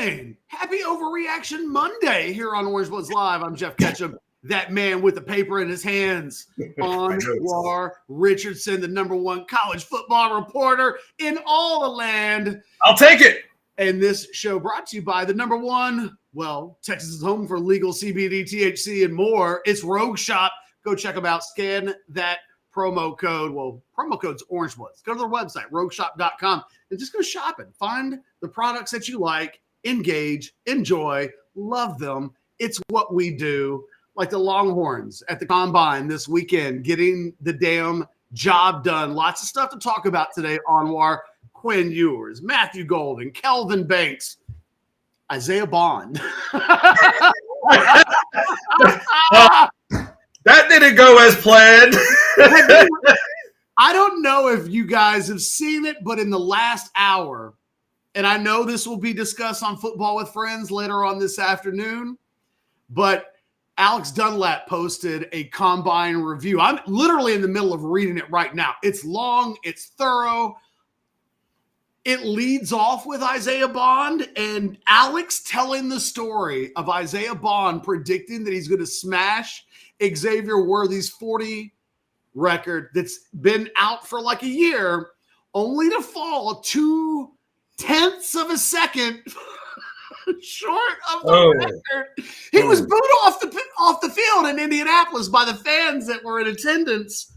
morning. Happy Overreaction Monday here on Orange Bloods Live. I'm Jeff Ketchum, that man with the paper in his hands. Anwar Richardson, the #1 college football reporter in all the land. I'll take it. And this show brought to you by the #1, well, Texas is home for legal CBD, THC, and more. It's Rogue Shop. Go check them out. Scan that promo code. Well, promo code's Orange Bloods. Go to their website, rogueshop.com, and just go shopping. Find the products that you like, engage, enjoy, love them. It's what we do. Like the Longhorns at the Combine this weekend, getting the damn job done. Lots of stuff to talk about today, Anwar. Quinn, Ewers, Matthew Golden, Kelvin Banks, Isaiah Bond. That didn't go as planned. I don't know if you guys have seen it, but in the last hour, and I know this will be discussed on Football with Friends later on this afternoon, but Alex Dunlap posted a Combine review. I'm literally in the middle of reading it right now. It's long, it's thorough. It leads off with Isaiah Bond and Alex telling the story of Isaiah Bond predicting that he's going to smash Xavier Worthy's 40 record that's been out for like a year, only to fall 0.2 of a second short of the record. He was booed off the field in Indianapolis by the fans that were in attendance.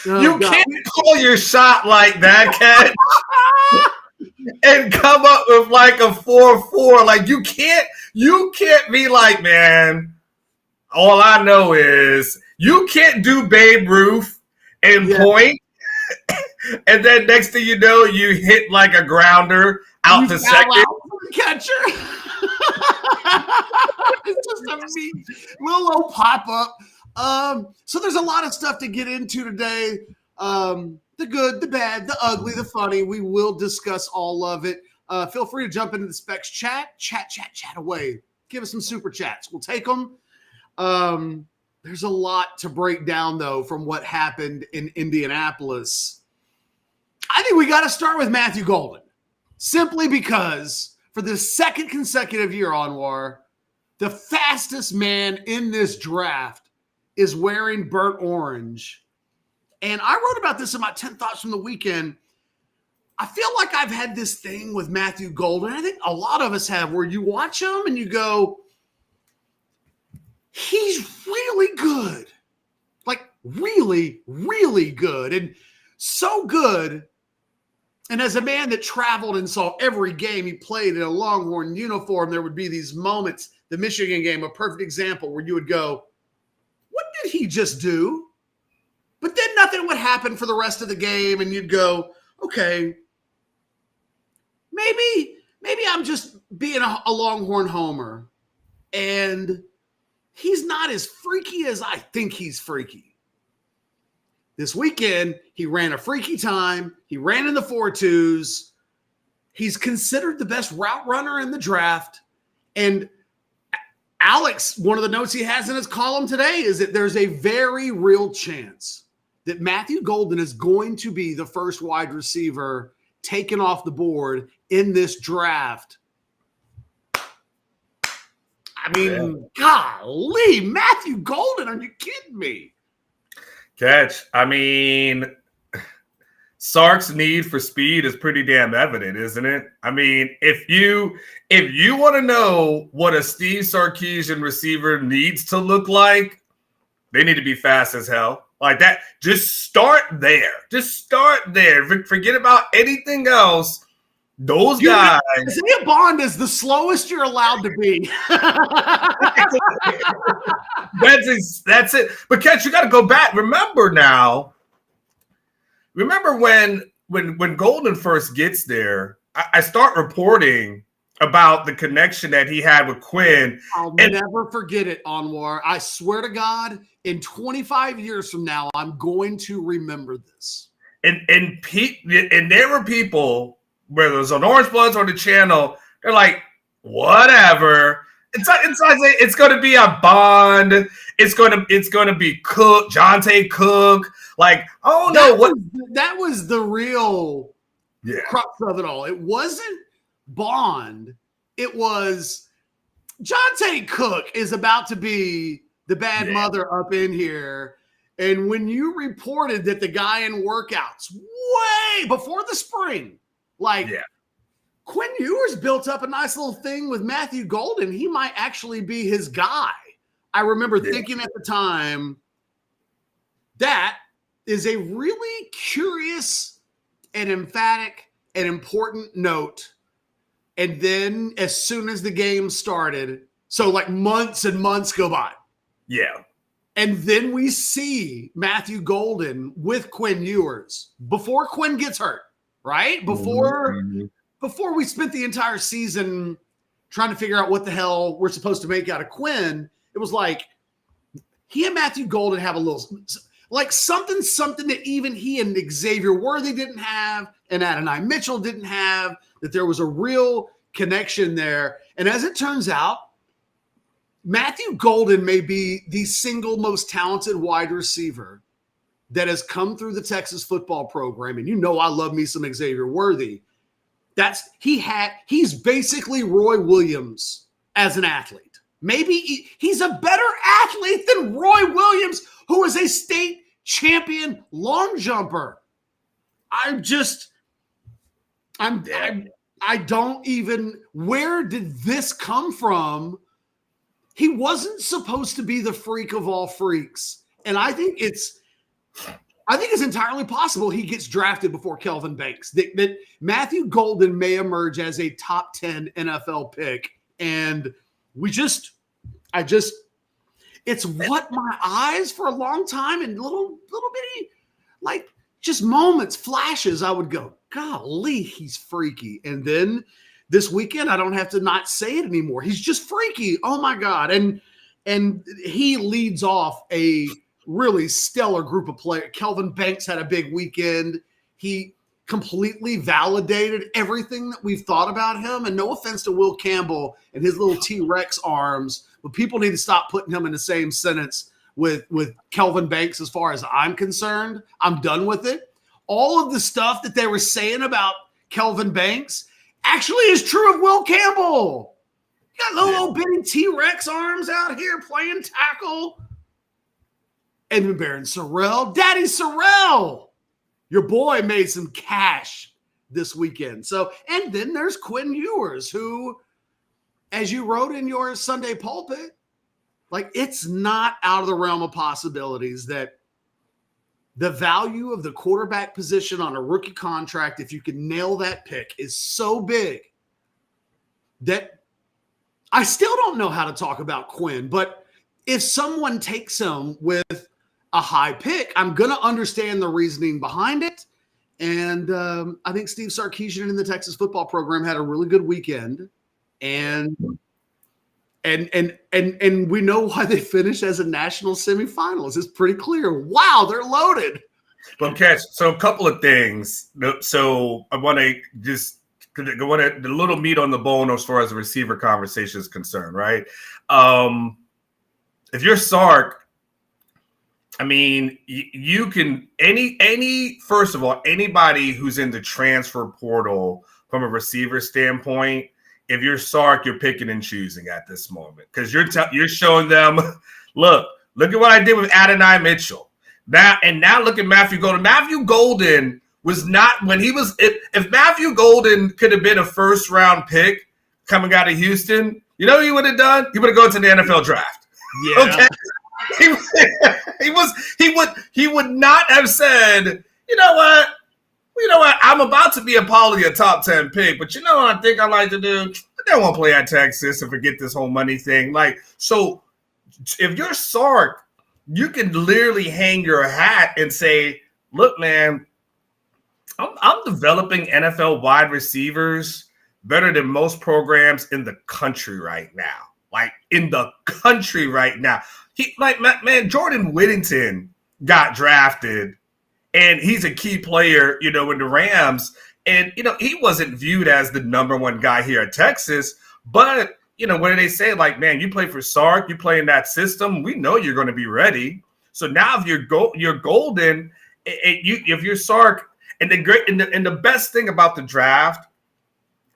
You can't call your shot like that, Cat, and come up with like a 4-4. Like you can't be like, man, all I know is you can't do Babe Ruth and point, and then next thing you know, you hit like a grounder out to second. Catcher. It's just a little pop up. So there's a lot of stuff to get into today. The good, the bad, the ugly, the funny. We will discuss all of it. Feel free to jump into the Specs chat away. Give us some super chats. We'll take them. There's a lot to break down, though, from what happened in Indianapolis. I think we got to start with Matthew Golden, simply because for the second consecutive year, Anwar, the fastest man in this draft is wearing burnt orange. And I wrote about this in my 10 thoughts from the weekend. I feel like I've had this thing with Matthew Golden. I think a lot of us have, where you watch him and you go, he's really good. Like really, really good. And so good. And as a man that traveled and saw every game he played in a Longhorn uniform, there would be these moments, the Michigan game, a perfect example, where you would go, what did he just do? But then nothing would happen for the rest of the game, and you'd go, okay, maybe I'm just being a Longhorn homer, and he's not as freaky as I think he's freaky. This weekend, he ran a freaky time. He ran in the 4.2s. He's considered the best route runner in the draft, and Alex, one of the notes he has in his column today is that there's a very real chance that Matthew Golden is going to be the first wide receiver taken off the board in this draft. I mean, golly, Matthew Golden, are you kidding me? Catch. I mean, Sark's need for speed is pretty damn evident, isn't it? I mean, if you want to know what a Steve Sarkisian receiver needs to look like, they need to be fast as hell. Like that. Just start there. Forget about anything else. Those guys. Isaiah Bond is the slowest you're allowed to be. That's it. But Catch, you got to go back. Remember when Golden first gets there, I start reporting about the connection that he had with Quinn. I'll never forget it, Anwar. I swear to God, in 25 years from now, I'm going to remember this. And there were people, whether it was on Orange Bloods or the channel, they're like, whatever. It's going to be a Bond. It's going to be Cook, Jonte Cook. Like, oh no, that was the real crux of it all. It wasn't Bond. it was Jonte Cook is about to be the bad mother up in here. And when you reported that the guy in workouts way before the spring, Quinn Ewers built up a nice little thing with Matthew Golden, he might actually be his guy. I remember thinking at the time, that is a really curious and emphatic and important note. And then as soon as the game started, so like months and months go by. Yeah. And then we see Matthew Golden with Quinn Ewers before Quinn gets hurt, right? Before we spent the entire season trying to figure out what the hell we're supposed to make out of Quinn, it was like he and Matthew Golden have a little, like something that even he and Xavier Worthy didn't have and Adonai Mitchell didn't have, that there was a real connection there. And as it turns out, Matthew Golden may be the single most talented wide receiver that has come through the Texas football program. And you know I love me some Xavier Worthy. He's basically Roy Williams as an athlete. Maybe he's a better athlete than Roy Williams, who is a state champion long jumper. I don't even, where did this come from? He wasn't supposed to be the freak of all freaks. And I think it's entirely possible he gets drafted before Kelvin Banks, that Matthew Golden may emerge as a top 10 NFL pick. And it's what my eyes for a long time and little bitty, like just moments, flashes, I would go, golly, he's freaky. And then this weekend, I don't have to not say it anymore. He's just freaky. Oh my God. And he leads off a really stellar group of players. Kelvin Banks had a big weekend. He completely validated everything that we've thought about him. And no offense to Will Campbell and his little T-Rex arms, but people need to stop putting him in the same sentence with Kelvin Banks as far as I'm concerned. I'm done with it. All of the stuff that they were saying about Kelvin Banks actually is true of Will Campbell. You got little bitty T-Rex arms out here playing tackle. Edmund Barron Sorrell, Daddy Sorrell. Your boy made some cash this weekend. So, and then there's Quinn Ewers, who, as you wrote in your Sunday pulpit, like it's not out of the realm of possibilities that the value of the quarterback position on a rookie contract, if you can nail that pick, is so big that I still don't know how to talk about Quinn. But if someone takes him with a high pick, I'm going to understand the reasoning behind it. And I think Steve Sarkisian in the Texas football program had a really good weekend. And we know why they finished as a national semifinalist. It's pretty clear. Wow, they're loaded. Well, Catch, so a couple of things. So I want to just the little meat on the bone as far as the receiver conversation is concerned, right? If you're Sark, I mean, you can first of all, anybody who's in the transfer portal from a receiver standpoint, if you're Sark, you're picking and choosing at this moment because you're showing them, look at what I did with Adonai Mitchell. Now look at Matthew Golden. Matthew Golden was not when he was. If Matthew Golden could have been a first round pick coming out of Houston, you know what he would have done? He would have gone to the NFL draft. Yeah. Okay. He would not have said, you know what, I'm about to be a probably a top 10 pick, but you know what I think I like to do? I don't want to play at Texas and forget this whole money thing. Like, so if you're Sark, you can literally hang your hat and say, look, man, I'm developing NFL wide receivers better than most programs in the country right now. Like in the country right now. Jordan Whittington got drafted and he's a key player, in the Rams. And, he wasn't viewed as the number one guy here at Texas. But, what do they say? Like, man, you play for Sark, you play in that system. We know you're going to be ready. So now if you're golden, if you're Sark, and the best thing about the draft,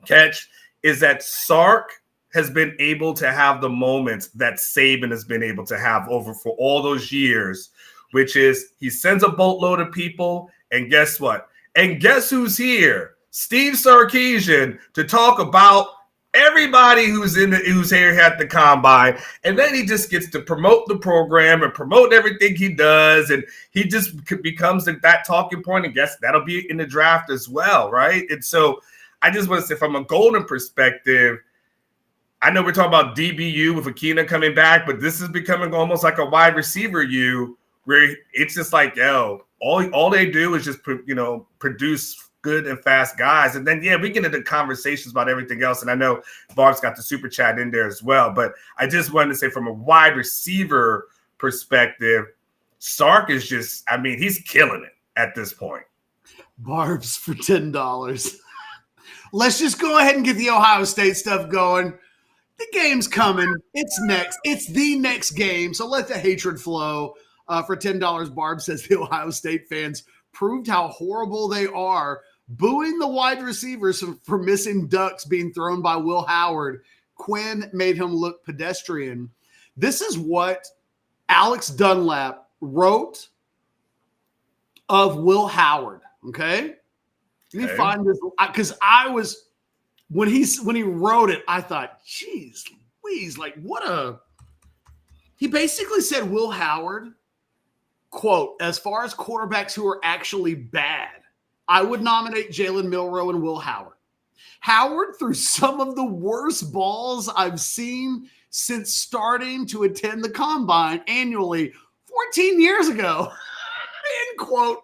Catch, is that Sark has been able to have the moments that Saban has been able to have over for all those years, which is he sends a boatload of people, and guess what? And guess who's here? Steve Sarkisian to talk about everybody who's here at the combine, and then he just gets to promote the program and promote everything he does, and he just becomes that talking point, and guess that'll be in the draft as well, right? And so I just want to say from a Golden perspective, I know we're talking about DBU with Akina coming back, but this is becoming almost like a wide receiver U where it's just like, yo, all they do is just, produce good and fast guys. And then, we get into conversations about everything else. And I know Barb's got the super chat in there as well. But I just wanted to say from a wide receiver perspective, Sark is just, he's killing it at this point. Barb's for $10. Let's just go ahead and get the Ohio State stuff going. The game's coming. It's next. It's the next game. So let the hatred flow. For $10, Barb says the Ohio State fans proved how horrible they are, booing the wide receivers for missing ducks being thrown by Will Howard. Quinn made him look pedestrian. This is what Alex Dunlap wrote of Will Howard. Okay? Let me find this, because I was when he wrote it, I thought, geez, Louise, like he basically said Will Howard, quote, as far as quarterbacks who are actually bad, I would nominate Jalen Milroe and Will Howard. Howard threw some of the worst balls I've seen since starting to attend the combine annually 14 years ago. End quote.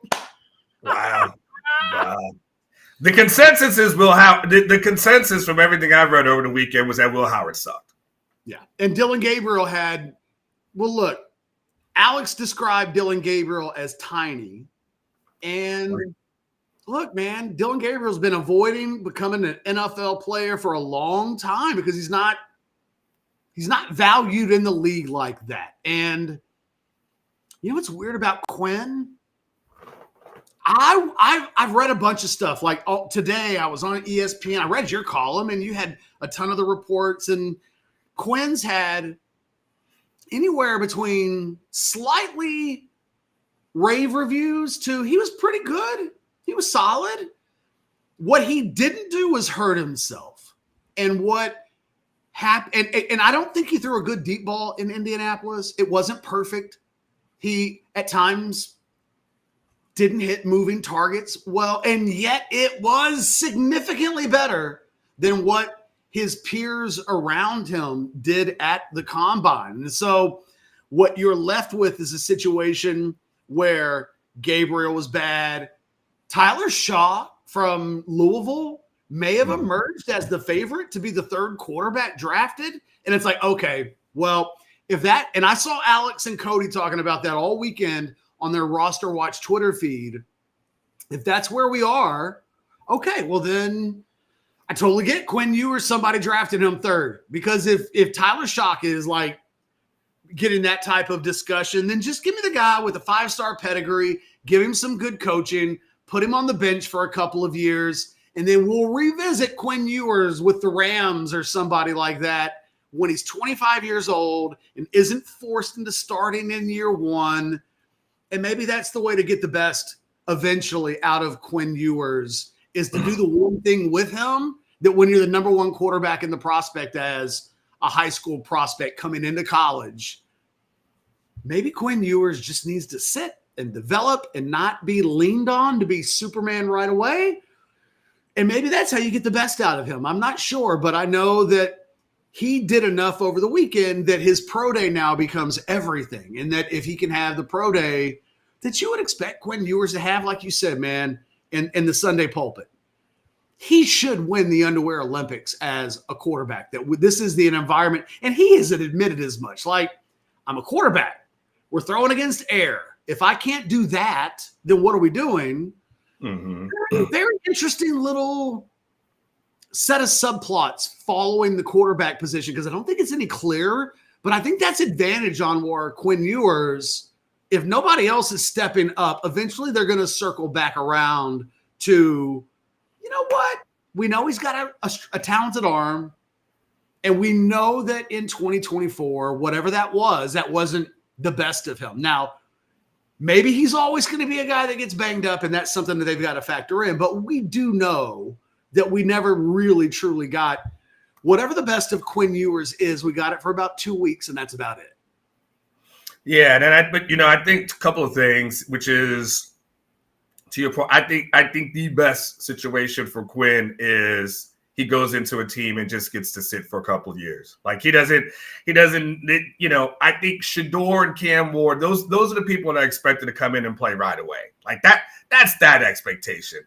Wow. The consensus is Will Howard. The consensus from everything I've read over the weekend was that Will Howard sucked. Yeah. And Dylan Gabriel look, Alex described Dylan Gabriel as tiny. And look, man, Dylan Gabriel's been avoiding becoming an NFL player for a long time because he's not valued in the league like that. And you know what's weird about Quinn? I've read a bunch of stuff. Like today I was on ESPN. I read your column and you had a ton of the reports, and Quinn's had anywhere between slightly rave reviews to he was pretty good. He was solid. What he didn't do was hurt himself. And what happened, and I don't think he threw a good deep ball in Indianapolis. It wasn't perfect. He, at times, didn't hit moving targets well, and yet it was significantly better than what his peers around him did at the combine. And so what you're left with is a situation where Gabriel was bad. Tyler Shaw from Louisville may have emerged as the favorite to be the third quarterback drafted. And it's like, okay, well, if that, and I saw Alex and Cody talking about that all weekend on their Roster Watch Twitter feed. If that's where we are, okay, well then I totally get Quinn Ewers, somebody drafted him third. Because if Tyler Shock is like getting that type of discussion, then just give me the guy with a 5-star pedigree, give him some good coaching, put him on the bench for a couple of years, and then we'll revisit Quinn Ewers with the Rams or somebody like that when he's 25 years old and isn't forced into starting in year one. And maybe that's the way to get the best eventually out of Quinn Ewers, is to do the one thing with him that when you're the number one quarterback in the prospect as a high school prospect coming into college, maybe Quinn Ewers just needs to sit and develop and not be leaned on to be Superman right away. And maybe that's how you get the best out of him. I'm not sure, but I know that he did enough over the weekend that his pro day now becomes everything. And that if he can have the pro day that you would expect Quinn Ewers to have, like you said, man, in the Sunday pulpit, he should win the underwear Olympics as a quarterback. That this is the environment. And he hasn't admitted as much. Like, I'm a quarterback. We're throwing against air. If I can't do that, then what are we doing? Mm-hmm. Very interesting little set of subplots following the quarterback position, because I don't think it's any clearer, but I think that's advantage on where Quinn Ewers, if nobody else is stepping up, eventually they're going to circle back around to, you know what? we know he's got a talented arm. And we know that in 2024, whatever that wasn't the best of him. Now, maybe he's always going to be a guy that gets banged up, and that's something that they've got to factor in. But we do know that we never really truly got whatever the best of Quinn Ewers is. We got it for about 2 weeks, and that's about it. Yeah, and I think a couple of things, which is to your point. I think the best situation for Quinn is he goes into a team and just gets to sit for a couple of years. Like he doesn't, I think Shedeur and Cam Ward, those are the people that are expected to come in and play right away. Like that's that expectation.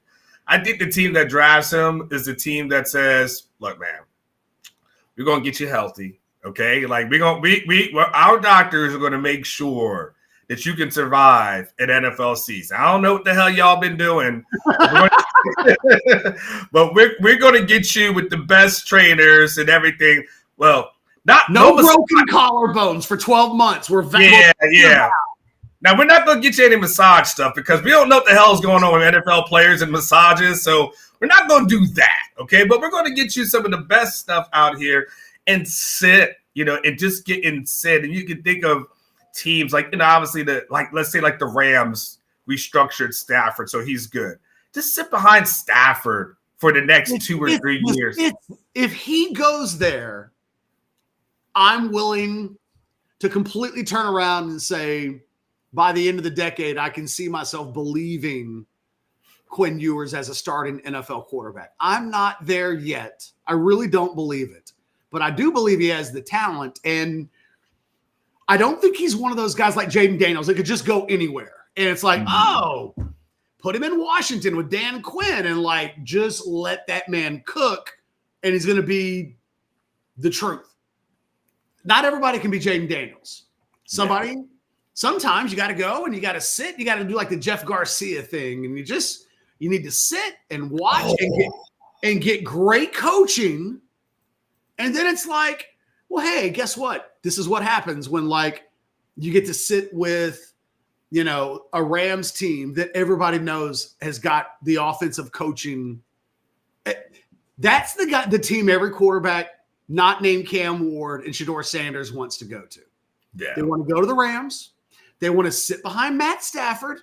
I think the team that drives him is the team that says, look, man, we're going to get you healthy. Okay. Like our doctors are going to make sure that you can survive an NFL season. I don't know what the hell y'all been doing, but we're going to get you with the best trainers and everything. Well, no broken collarbones for 12 months. Yeah. Now we're not going to get you any massage stuff because we don't know what the hell is going on with NFL players and massages. So we're not going to do that. Okay. But we're going to get you some of the best stuff out here and sit, and just get and sit. And you can think of teams like, obviously let's say like the Rams restructured Stafford, so he's good. Just sit behind Stafford for the next 2 or 3 years. If he goes there, I'm willing to completely turn around and say, by the end of the decade, I can see myself believing Quinn Ewers as a starting NFL quarterback. I'm not there yet. I really don't believe it, but I do believe he has the talent, and I don't think he's one of those guys like Jaden Daniels that could just go anywhere. And it's like, put him in Washington with Dan Quinn and just let that man cook, and he's going to be the truth. Not everybody can be Jaden Daniels. Sometimes you got to go and you got to sit. You got to do like the Jeff Garcia thing, and you need to sit and watch and get great coaching. And then it's like, well, hey, guess what? This is what happens when you get to sit with, a Rams team that everybody knows has got the offensive coaching. That's the team every quarterback not named Cam Ward and Shedeur Sanders wants to go to. Yeah. They want to go to the Rams. They want to sit behind Matt Stafford.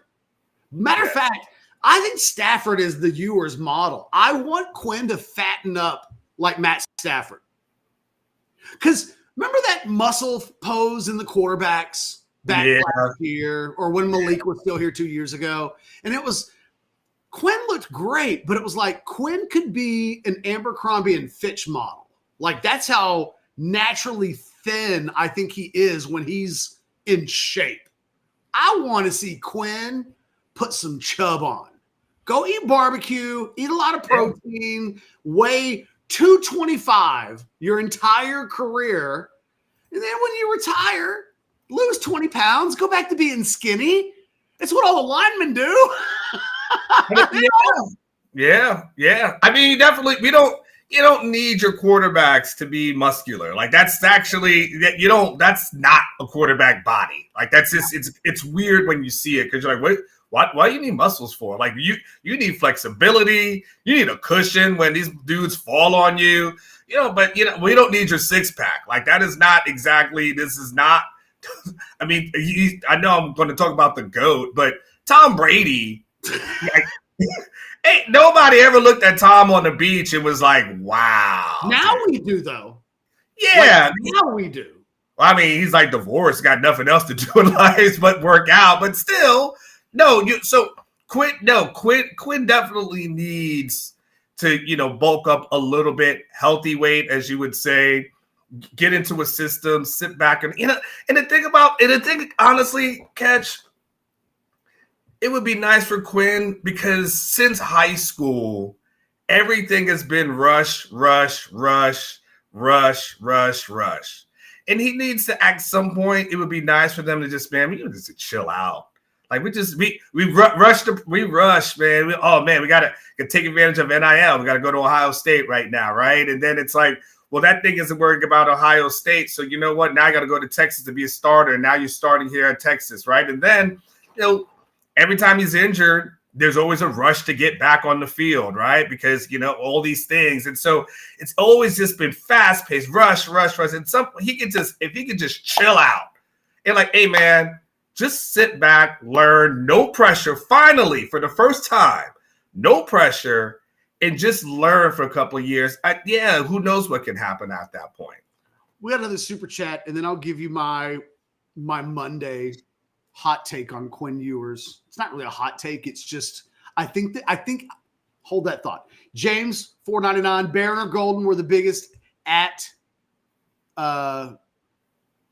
Matter of fact, I think Stafford is the Ewers model. I want Quinn to fatten up like Matt Stafford. Because remember that muscle pose in the quarterbacks back last year, or when Malik was still here 2 years ago? And it was Quinn looked great, but it was like Quinn could be an Abercrombie and Fitch model. Like that's how naturally thin I think he is when he's in shape. I want to see Quinn put some chub on. Go eat barbecue, eat a lot of protein, weigh 225 your entire career. And then when you retire, lose 20 pounds, go back to being skinny. That's what all the linemen do. Yeah. I mean, definitely, you don't need your quarterbacks to be muscular. Like that's actually that's not a quarterback body. Like that's just, it's weird when you see it because you're like, why do you need muscles for? Like you need flexibility. You need a cushion when these dudes fall on you, but we don't need your six pack. Like that is not exactly, this is not, I mean, I know I'm going to talk about the GOAT, but Tom Brady, hey, nobody ever looked at Tom on the beach and was like, wow. Now we do though. Yeah. Now we do. Well, I mean, he's like divorced, got nothing else to do in life but work out, but still. Quinn definitely needs to, bulk up a little bit, healthy weight, as you would say, get into a system, sit back and the thing honestly, Catch, it would be nice for Quinn because since high school, everything has been rush. And he needs to, at some point, it would be nice for them to just, man, we just chill out. Like we rush, man. We got to take advantage of NIL. We got to go to Ohio State right now, right? And then it's like, well, that thing isn't worrying about Ohio State. So you know what? Now I got to go to Texas to be a starter. And now you're starting here at Texas, right? And then, every time he's injured, there's always a rush to get back on the field, right? Because, all these things. And so it's always just been fast paced, rush. And if he could just chill out and like, hey man, just sit back, learn, no pressure. Finally, for the first time, no pressure, and just learn for a couple of years. Who knows what can happen at that point. We got another super chat, and then I'll give you my Monday hot take on Quinn Ewers. It's not really a hot take. It's just I think hold that thought. James 499, Barron or Golden were the biggest at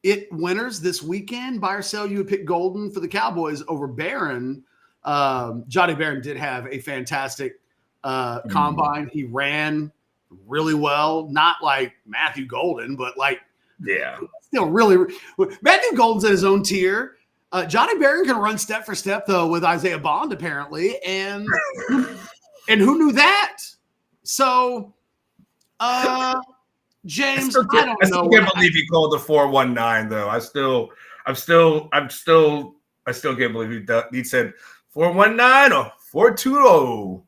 it winners this weekend. Buy or sell, you would pick Golden for the Cowboys over Barron. Johnny Barron did have a fantastic combine. He ran really well, not like Matthew Golden, but like still really. Matthew Golden's in his own tier. Johnny Barron can run step for step though with Isaiah Bond apparently, and who knew that? So, James, I still can't believe he called the 419 though. I still can't believe he said 419 or 420.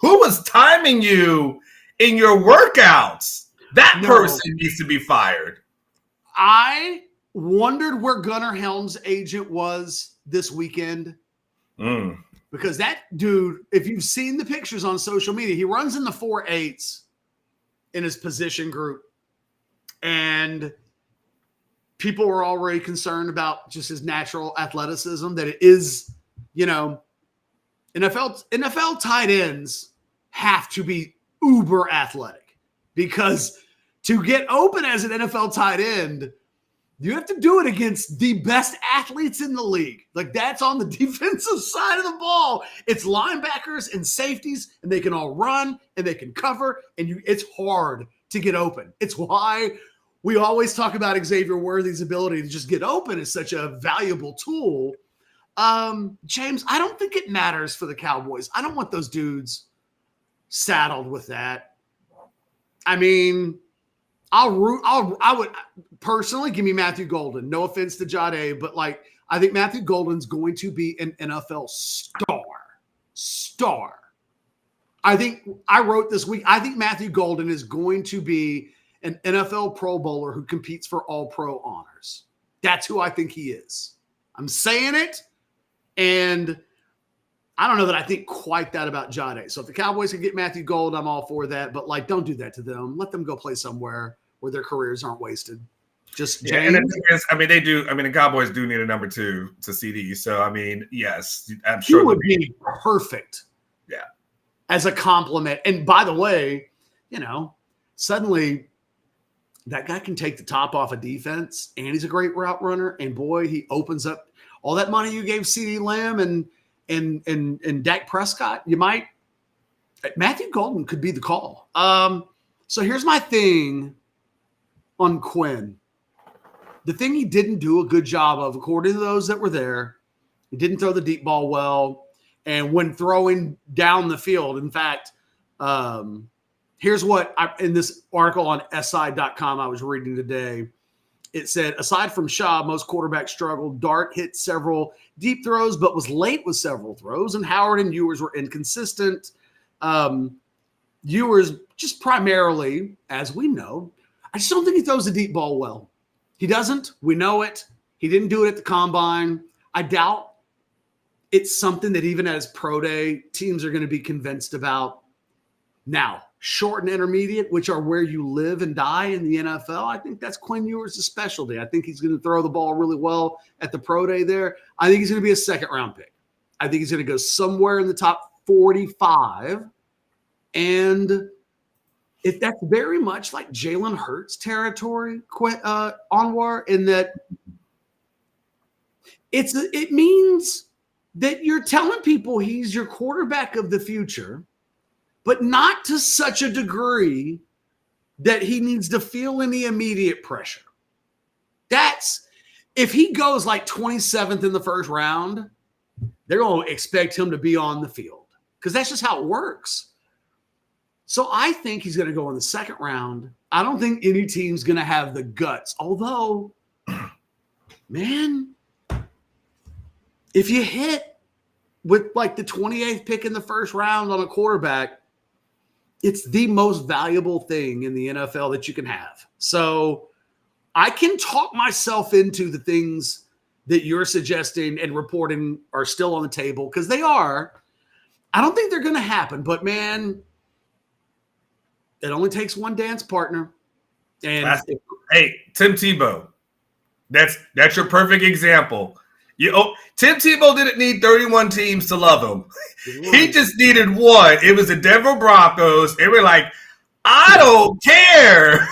Who was timing you in your workouts? That person needs to be fired. I wondered where Gunnar Helm's agent was this weekend. Because that dude, if you've seen the pictures on social media, he runs in the 4.8s in his position group. And people were already concerned about just his natural athleticism, that it is, NFL tight ends have to be uber athletic, because to get open as an NFL tight end, you have to do it against the best athletes in the league. Like, that's on the defensive side of the ball. It's linebackers and safeties, and they can all run and they can cover, and it's hard to get open. It's why we always talk about Xavier Worthy's ability to just get open is such a valuable tool. James, I don't think it matters for the Cowboys. I don't want those dudes saddled with that. I mean, I would personally give me Matthew Golden. No offense to Jade, but like, I think Matthew Golden's going to be an NFL star. I think I wrote this week, I think Matthew Golden is going to be an NFL Pro Bowler who competes for all pro honors. That's who I think he is. I'm saying it. And I don't know that I think quite that about Jade. So if the Cowboys can get Matthew Gold, I'm all for that. But like, don't do that to them. Let them go play somewhere where their careers aren't wasted. Just James. They do. I mean, the Cowboys do need a number 2 to CD. So I mean, yes, I'm sure he would be perfect. Yeah, as a compliment. And by the way, suddenly that guy can take the top off of defense, and he's a great route runner. And boy, he opens up all that money you gave CeeDee Lamb and Dak Prescott. Matthew Golden could be the call. So here's my thing on Quinn. The thing he didn't do a good job of, according to those that were there, he didn't throw the deep ball well. And when throwing down the field, in fact, here's what in this article on SI.com I was reading today. It said, aside from Shaw, most quarterbacks struggled. Dart hit several deep throws, but was late with several throws. And Howard and Ewers were inconsistent. Ewers just primarily, as we know, I just don't think he throws the deep ball well. He doesn't. We know it. He didn't do it at the combine. I doubt it's something that even as pro day, teams are going to be convinced about. Now, short and intermediate, which are where you live and die in the NFL, I think that's Quinn Ewers' specialty. I think he's going to throw the ball really well at the pro day there. I think he's going to be a second-round pick. I think he's going to go somewhere in the top 45. And if that's very much like Jalen Hurts territory, Anwar, in that it means that you're telling people he's your quarterback of the future, but not to such a degree that he needs to feel any immediate pressure. If he goes like 27th in the first round, they're going to expect him to be on the field because that's just how it works. So I think he's going to go in the second round. I don't think any team's going to have the guts. Although, man, if you hit with like the 28th pick in the first round on a quarterback, it's the most valuable thing in the NFL that you can have. So I can talk myself into the things that you're suggesting and reporting are still on the table, because they are. I don't think they're going to happen, but man, it only takes one dance partner. And hey, Tim Tebow, that's your perfect example. Tim Tebow didn't need 31 teams to love him. He just needed one. It was the Denver Broncos. They were like, I don't care.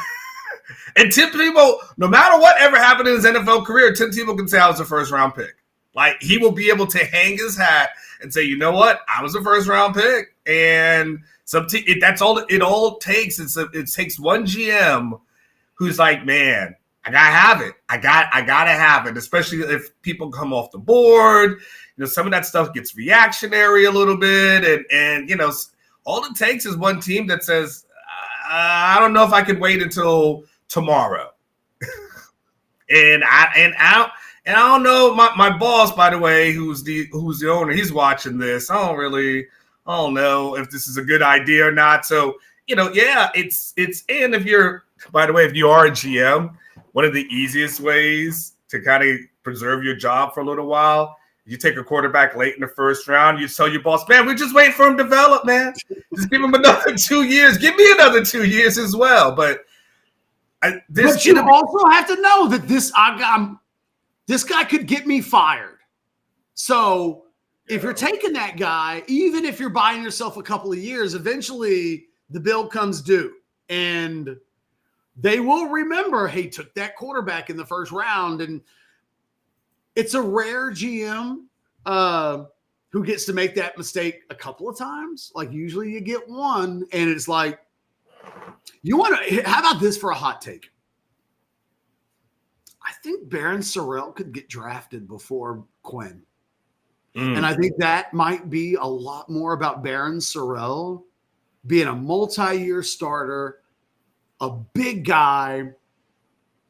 And Tim Tebow, no matter what ever happened in his NFL career, Tim Tebow can say I was a first-round pick. Like, he will be able to hang his hat and say, you know what? I was a first-round pick. And that's all it all takes. It takes one GM who's like, man, I gotta have it. I gotta have it, especially if people come off the board. You know, some of that stuff gets reactionary a little bit, and you know, all it takes is one team that says, I don't know if I can wait until tomorrow. and I don't know. My boss, by the way, who's the owner, he's watching this. I don't know if this is a good idea or not. So, you know, yeah, it's and if you are a GM, one of the easiest ways to kind of preserve your job for a little while, you take a quarterback late in the first round, you tell your boss, man, we're just waiting for him to develop, man. Just give him another 2 years. Give me another 2 years as well. But you also have to know that this guy could get me fired. So if you're taking that guy, even if you're buying yourself a couple of years, eventually the bill comes due. And they will remember, hey, took that quarterback in the first round. And it's a rare GM who gets to make that mistake a couple of times. Like, usually you get one, and it's like, how about this for a hot take? I think Baron Sorrell could get drafted before Quinn. And I think that might be a lot more about Baron Sorrell being a multi-year starter, a big guy,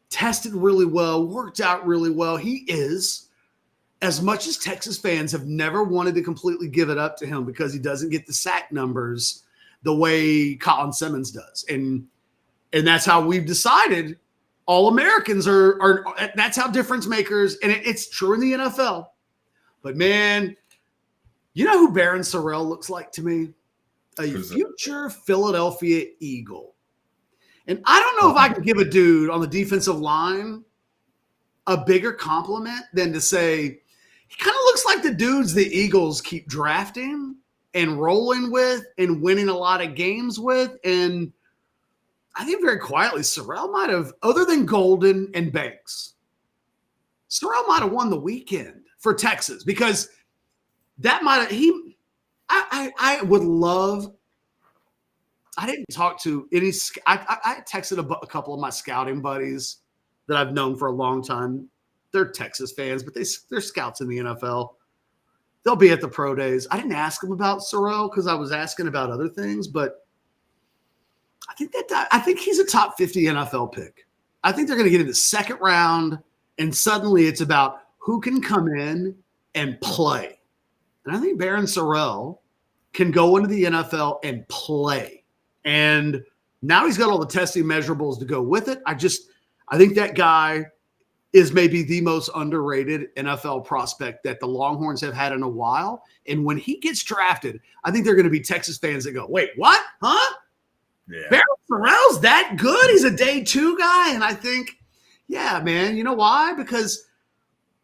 tested really well, worked out really well. He is, as much as Texas fans have never wanted to completely give it up to him because he doesn't get the sack numbers the way Colin Simmons does. And that's how we've decided all Americans are that's how difference makers. And it's true in the NFL. But man, you know who Baron Sorrell looks like to me? A future Philadelphia Eagle. And I don't know if I can give a dude on the defensive line a bigger compliment than to say he kind of looks like the dudes the Eagles keep drafting and rolling with and winning a lot of games with. And I think very quietly, Sorrell might have, other than Golden and Banks, Sorrell might have won the weekend for Texas, because that might have, I would love, I didn't talk to any. I texted a couple of my scouting buddies that I've known for a long time. They're Texas fans, but they're scouts in the NFL. They'll be at the pro days. I didn't ask them about Sorrell because I was asking about other things, but I think he's a top 50 NFL pick. I think they're going to get in the second round, and suddenly it's about who can come in and play. And I think Baron Sorrell can go into the NFL and play. And now he's got all the testing measurables to go with it. I think that guy is maybe the most underrated NFL prospect that the Longhorns have had in a while. And when he gets drafted, I think they're going to be Texas fans that go, wait, what? Huh? Yeah. Baron Sorrell's that good? He's a day 2 guy? And I think, yeah, man, you know why? Because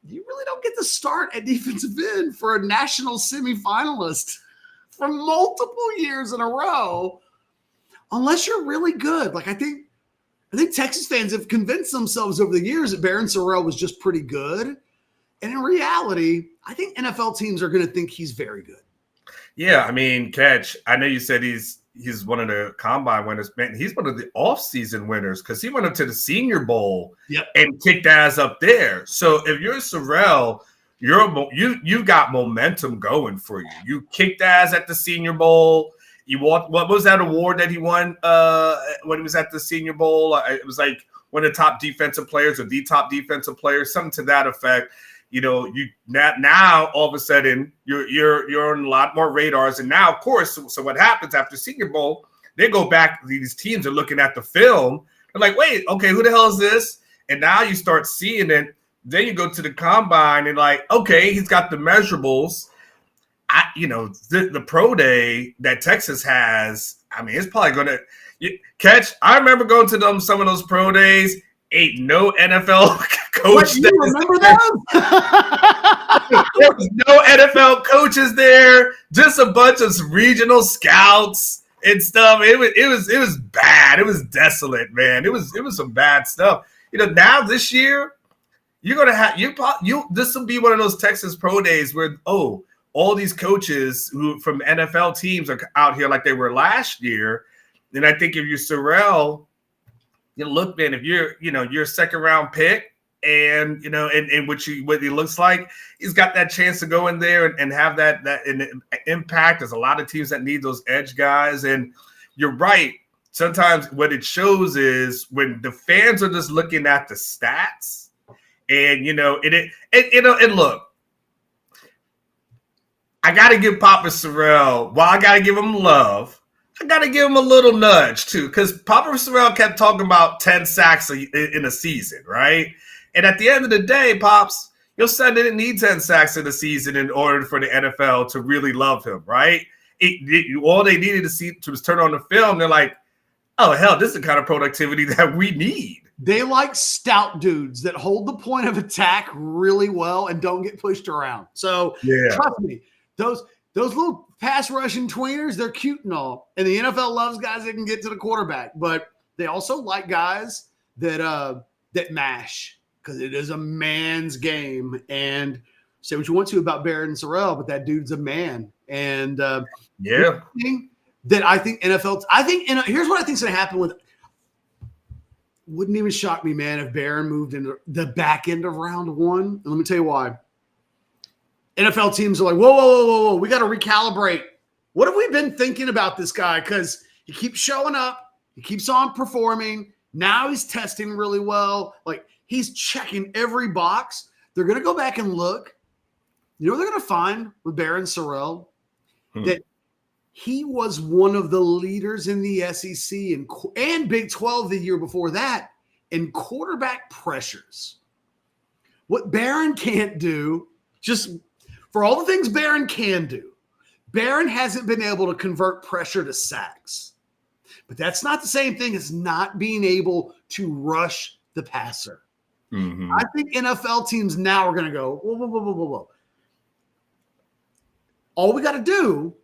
you really don't get to start at defensive end for a national semifinalist for multiple years in a row, unless you're really good. Like, I think Texas fans have convinced themselves over the years that Baron Sorrell was just pretty good. And in reality, I think NFL teams are going to think he's very good. Yeah, I mean, Catch, I know you said he's one of the combine winners, man. He's one of the off-season winners because he went up to the Senior Bowl and kicked ass up there. So if you're Sorrell, you've got momentum going for you. You kicked ass at the Senior Bowl. What was that award that he won when he was at the Senior Bowl? It was like one of the top defensive players or the top defensive player, something to that effect. you now all of a sudden you're on a lot more radars. And now, of course, so what happens after Senior Bowl? They go back. These teams are looking at the film. They're like, wait, okay, who the hell is this? And now you start seeing it. Then you go to the combine and like, okay, he's got the measurables. The pro day that Texas has, I mean, it's probably going to catch. I remember going to some of those pro days. Ain't no NFL coach. What, you remember that? There was no NFL coaches there. Just a bunch of regional scouts and stuff. It was bad. It was desolate, man. It was some bad stuff. Now this year, you're gonna have this will be one of those Texas pro days where all these coaches who from NFL teams are out here like they were last year. And I think if you're Sorrell, look, man, if you're a second round pick and and what he looks like, he's got that chance to go in there and have that impact. There's a lot of teams that need those edge guys. And you're right. Sometimes what it shows is when the fans are just looking at the stats and and look, I got to give Papa Sorrell, while I got to give him love, I got to give him a little nudge, too, because Papa Sorrell kept talking about 10 sacks in a season, right? And at the end of the day, Pops, your son didn't need 10 sacks in a season in order for the NFL to really love him, right? All they needed to see was turn on the film. They're like, oh, hell, this is the kind of productivity that we need. They like stout dudes that hold the point of attack really well and don't get pushed around. So trust me, those little pass rushing tweeners, they're cute and all. And the NFL loves guys that can get to the quarterback, but they also like guys that mash because it is a man's game. And say what you want to about Barrett and Sorrell, but that dude's a man. And that I think here's what I think is going to happen with. Wouldn't even shock me, man, if Barron moved into the back end of round one. And let me tell you why. NFL teams are like, whoa, we got to recalibrate. What have we been thinking about this guy? Because he keeps showing up. He keeps on performing. Now he's testing really well. Like, he's checking every box. They're going to go back and look. You know what they're going to find with Barron Sorrell? That he was one of the leaders in the SEC and Big 12 the year before that in quarterback pressures. What Barron can't do, just for all the things Barron can do, Barron hasn't been able to convert pressure to sacks. But that's not the same thing as not being able to rush the passer. Mm-hmm. I think NFL teams now are going to go, whoa. All we got to do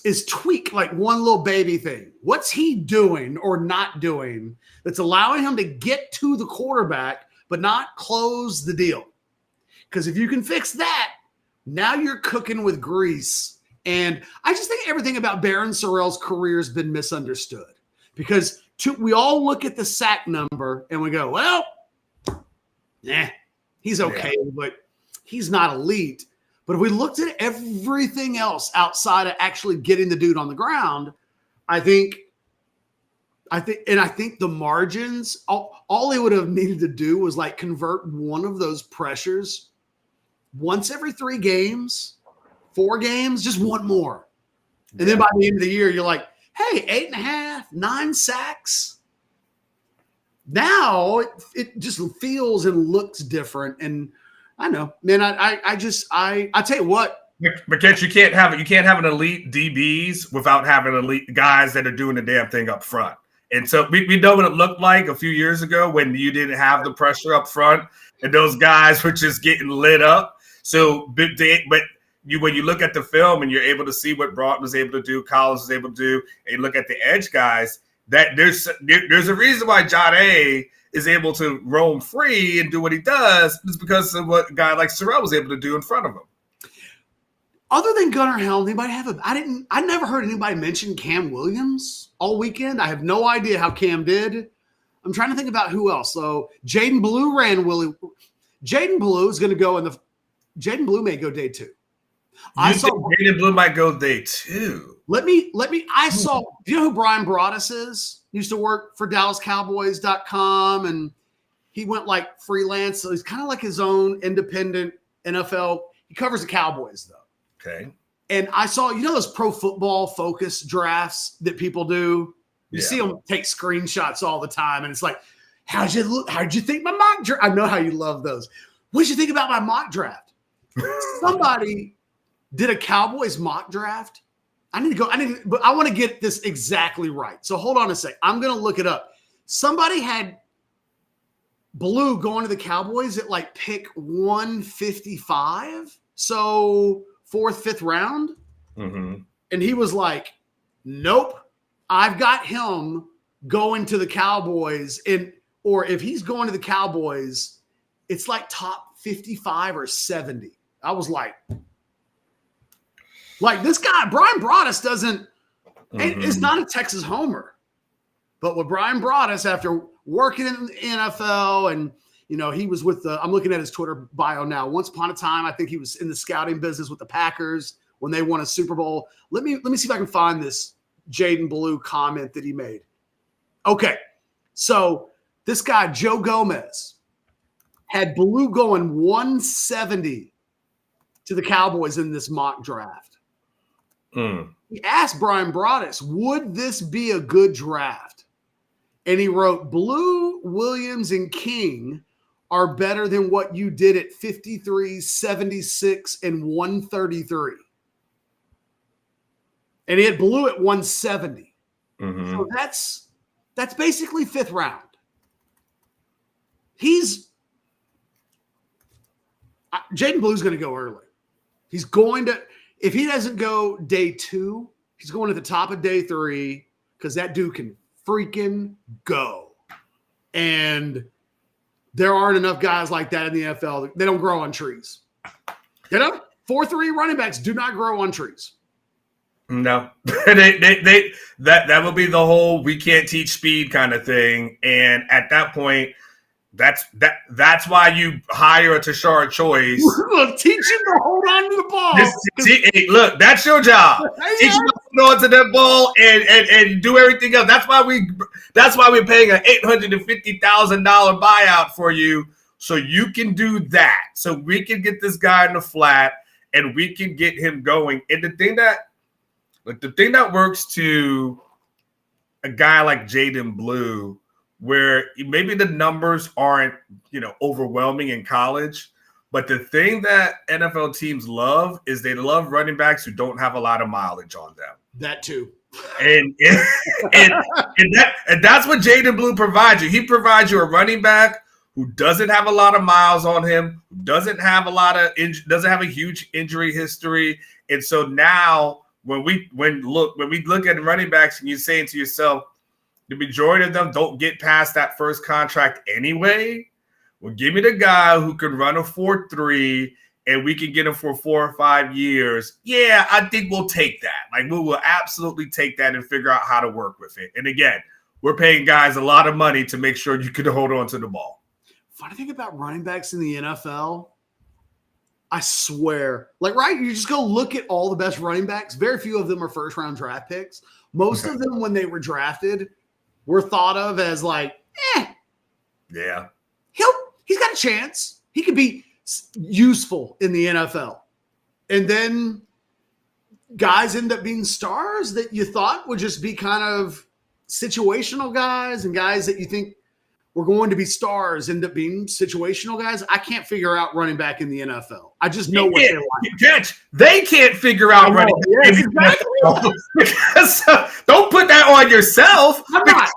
is tweak like one little baby thing. What's he doing or not doing that's allowing him to get to the quarterback but not close the deal? Because if you can fix that, now you're cooking with grease. And I just think everything about Barron Sorrell's career has been misunderstood. Because we all look at the sack number and we go, well, he's okay, but he's not elite. But if we looked at everything else outside of actually getting the dude on the ground, I think the margins, all they would have needed to do was like convert one of those pressures once every 3 games, 4 games, just one more. And then by the end of the year, you're like, hey, 8.5, 9 sacks. Now it just feels and looks different. And I know, man. I tell you what. But you can't have an elite DBs without having elite guys that are doing the damn thing up front. And so we know what it looked like a few years ago when you didn't have the pressure up front and those guys were just getting lit up. So, when you look at the film and you're able to see what Broughton was able to do, Collins was able to do, and you look at the edge guys, that there's a reason why John A. is able to roam free and do what he does. It's because of what a guy like Sorrell was able to do in front of him. Other than Gunnar Helm, anybody I never heard anybody mention Cam Williams all weekend. I have no idea how Cam did. I'm trying to think about who else. So Jaden Blue Jaden Blue is going to go Jaden Blue may go day 2. Jaden Blue might go day 2. Do you know who Brian Broaddus is? Used to work for DallasCowboys.com, and he went like freelance. So he's kind of like his own independent NFL. He covers the Cowboys, though. Okay. And I saw, those Pro Football Focus drafts that people do? You see them take screenshots all the time, and it's like, how'd you think my mock draft? I know how you love those. What'd you think about my mock draft? Somebody did a Cowboys mock draft. But I want to get this exactly right. So hold on a sec. I'm going to look it up. Somebody had Blue going to the Cowboys at like pick 155. So 4th, 5th round. Mm-hmm. And he was like, nope, I've got him going to the Cowboys. Or if he's going to the Cowboys, it's like top 55 or 70. I was like this guy, Brian Broaddus is not a Texas homer. But with Brian Broaddus, after working in the NFL and, he was with I'm looking at his Twitter bio now. Once upon a time, I think he was in the scouting business with the Packers when they won a Super Bowl. Let me see if I can find this Jaden Blue comment that he made. Okay. So this guy, Joe Gomez, had Blue going 170 to the Cowboys in this mock draft. He asked Brian Broaddus, would this be a good draft? And he wrote, Blue, Williams, and King are better than what you did at 53, 76, and 133. And he had Blue at 170. Mm-hmm. So that's basically 5th round. Jaden Blue's going to go early. He's going to, if he doesn't go day 2, he's going at the top of day 3 because that dude can freaking go. And there aren't enough guys like that in the NFL. They don't grow on trees. 4-3 running backs do not grow on trees. No, that will be the whole we can't teach speed kind of thing. And at that point, that's why you hire a Tashard Choice. We're going to teach him to hold on to the ball. Hey, look, that's your job. Teach him to hold on to that ball and do everything else. That's why we're paying an $850,000 buyout for you, so you can do that. So we can get this guy in the flat and we can get him going. And the thing that works to a guy like Jaden Blue, where maybe the numbers aren't, overwhelming in college, but the thing that NFL teams love is they love running backs who don't have a lot of mileage on them. That too. And that's what Jaden Blue provides you. He provides you a running back who doesn't have a lot of miles on him, who doesn't have doesn't have a huge injury history. And so now when we look at running backs and you're saying to yourself, the majority of them don't get past that first contract anyway. Well, give me the guy who can run a 4.3 and we can get him for 4 or 5 years. Yeah, I think we'll take that. Like, we will absolutely take that and figure out how to work with it. And again, we're paying guys a lot of money to make sure you can hold on to the ball. Funny thing about running backs in the NFL, I swear, you just go look at all the best running backs. Very few of them are first-round draft picks. Most of them, when they were drafted, were thought of as Yeah. He's got a chance. He could be useful in the NFL. And then guys end up being stars that you thought would just be kind of situational guys, and guys that you think were going to be stars end up being situational guys. I can't figure out running back in the NFL. I just know what they like. They can't figure out running back in the NFL. Don't put that on yourself. I'm not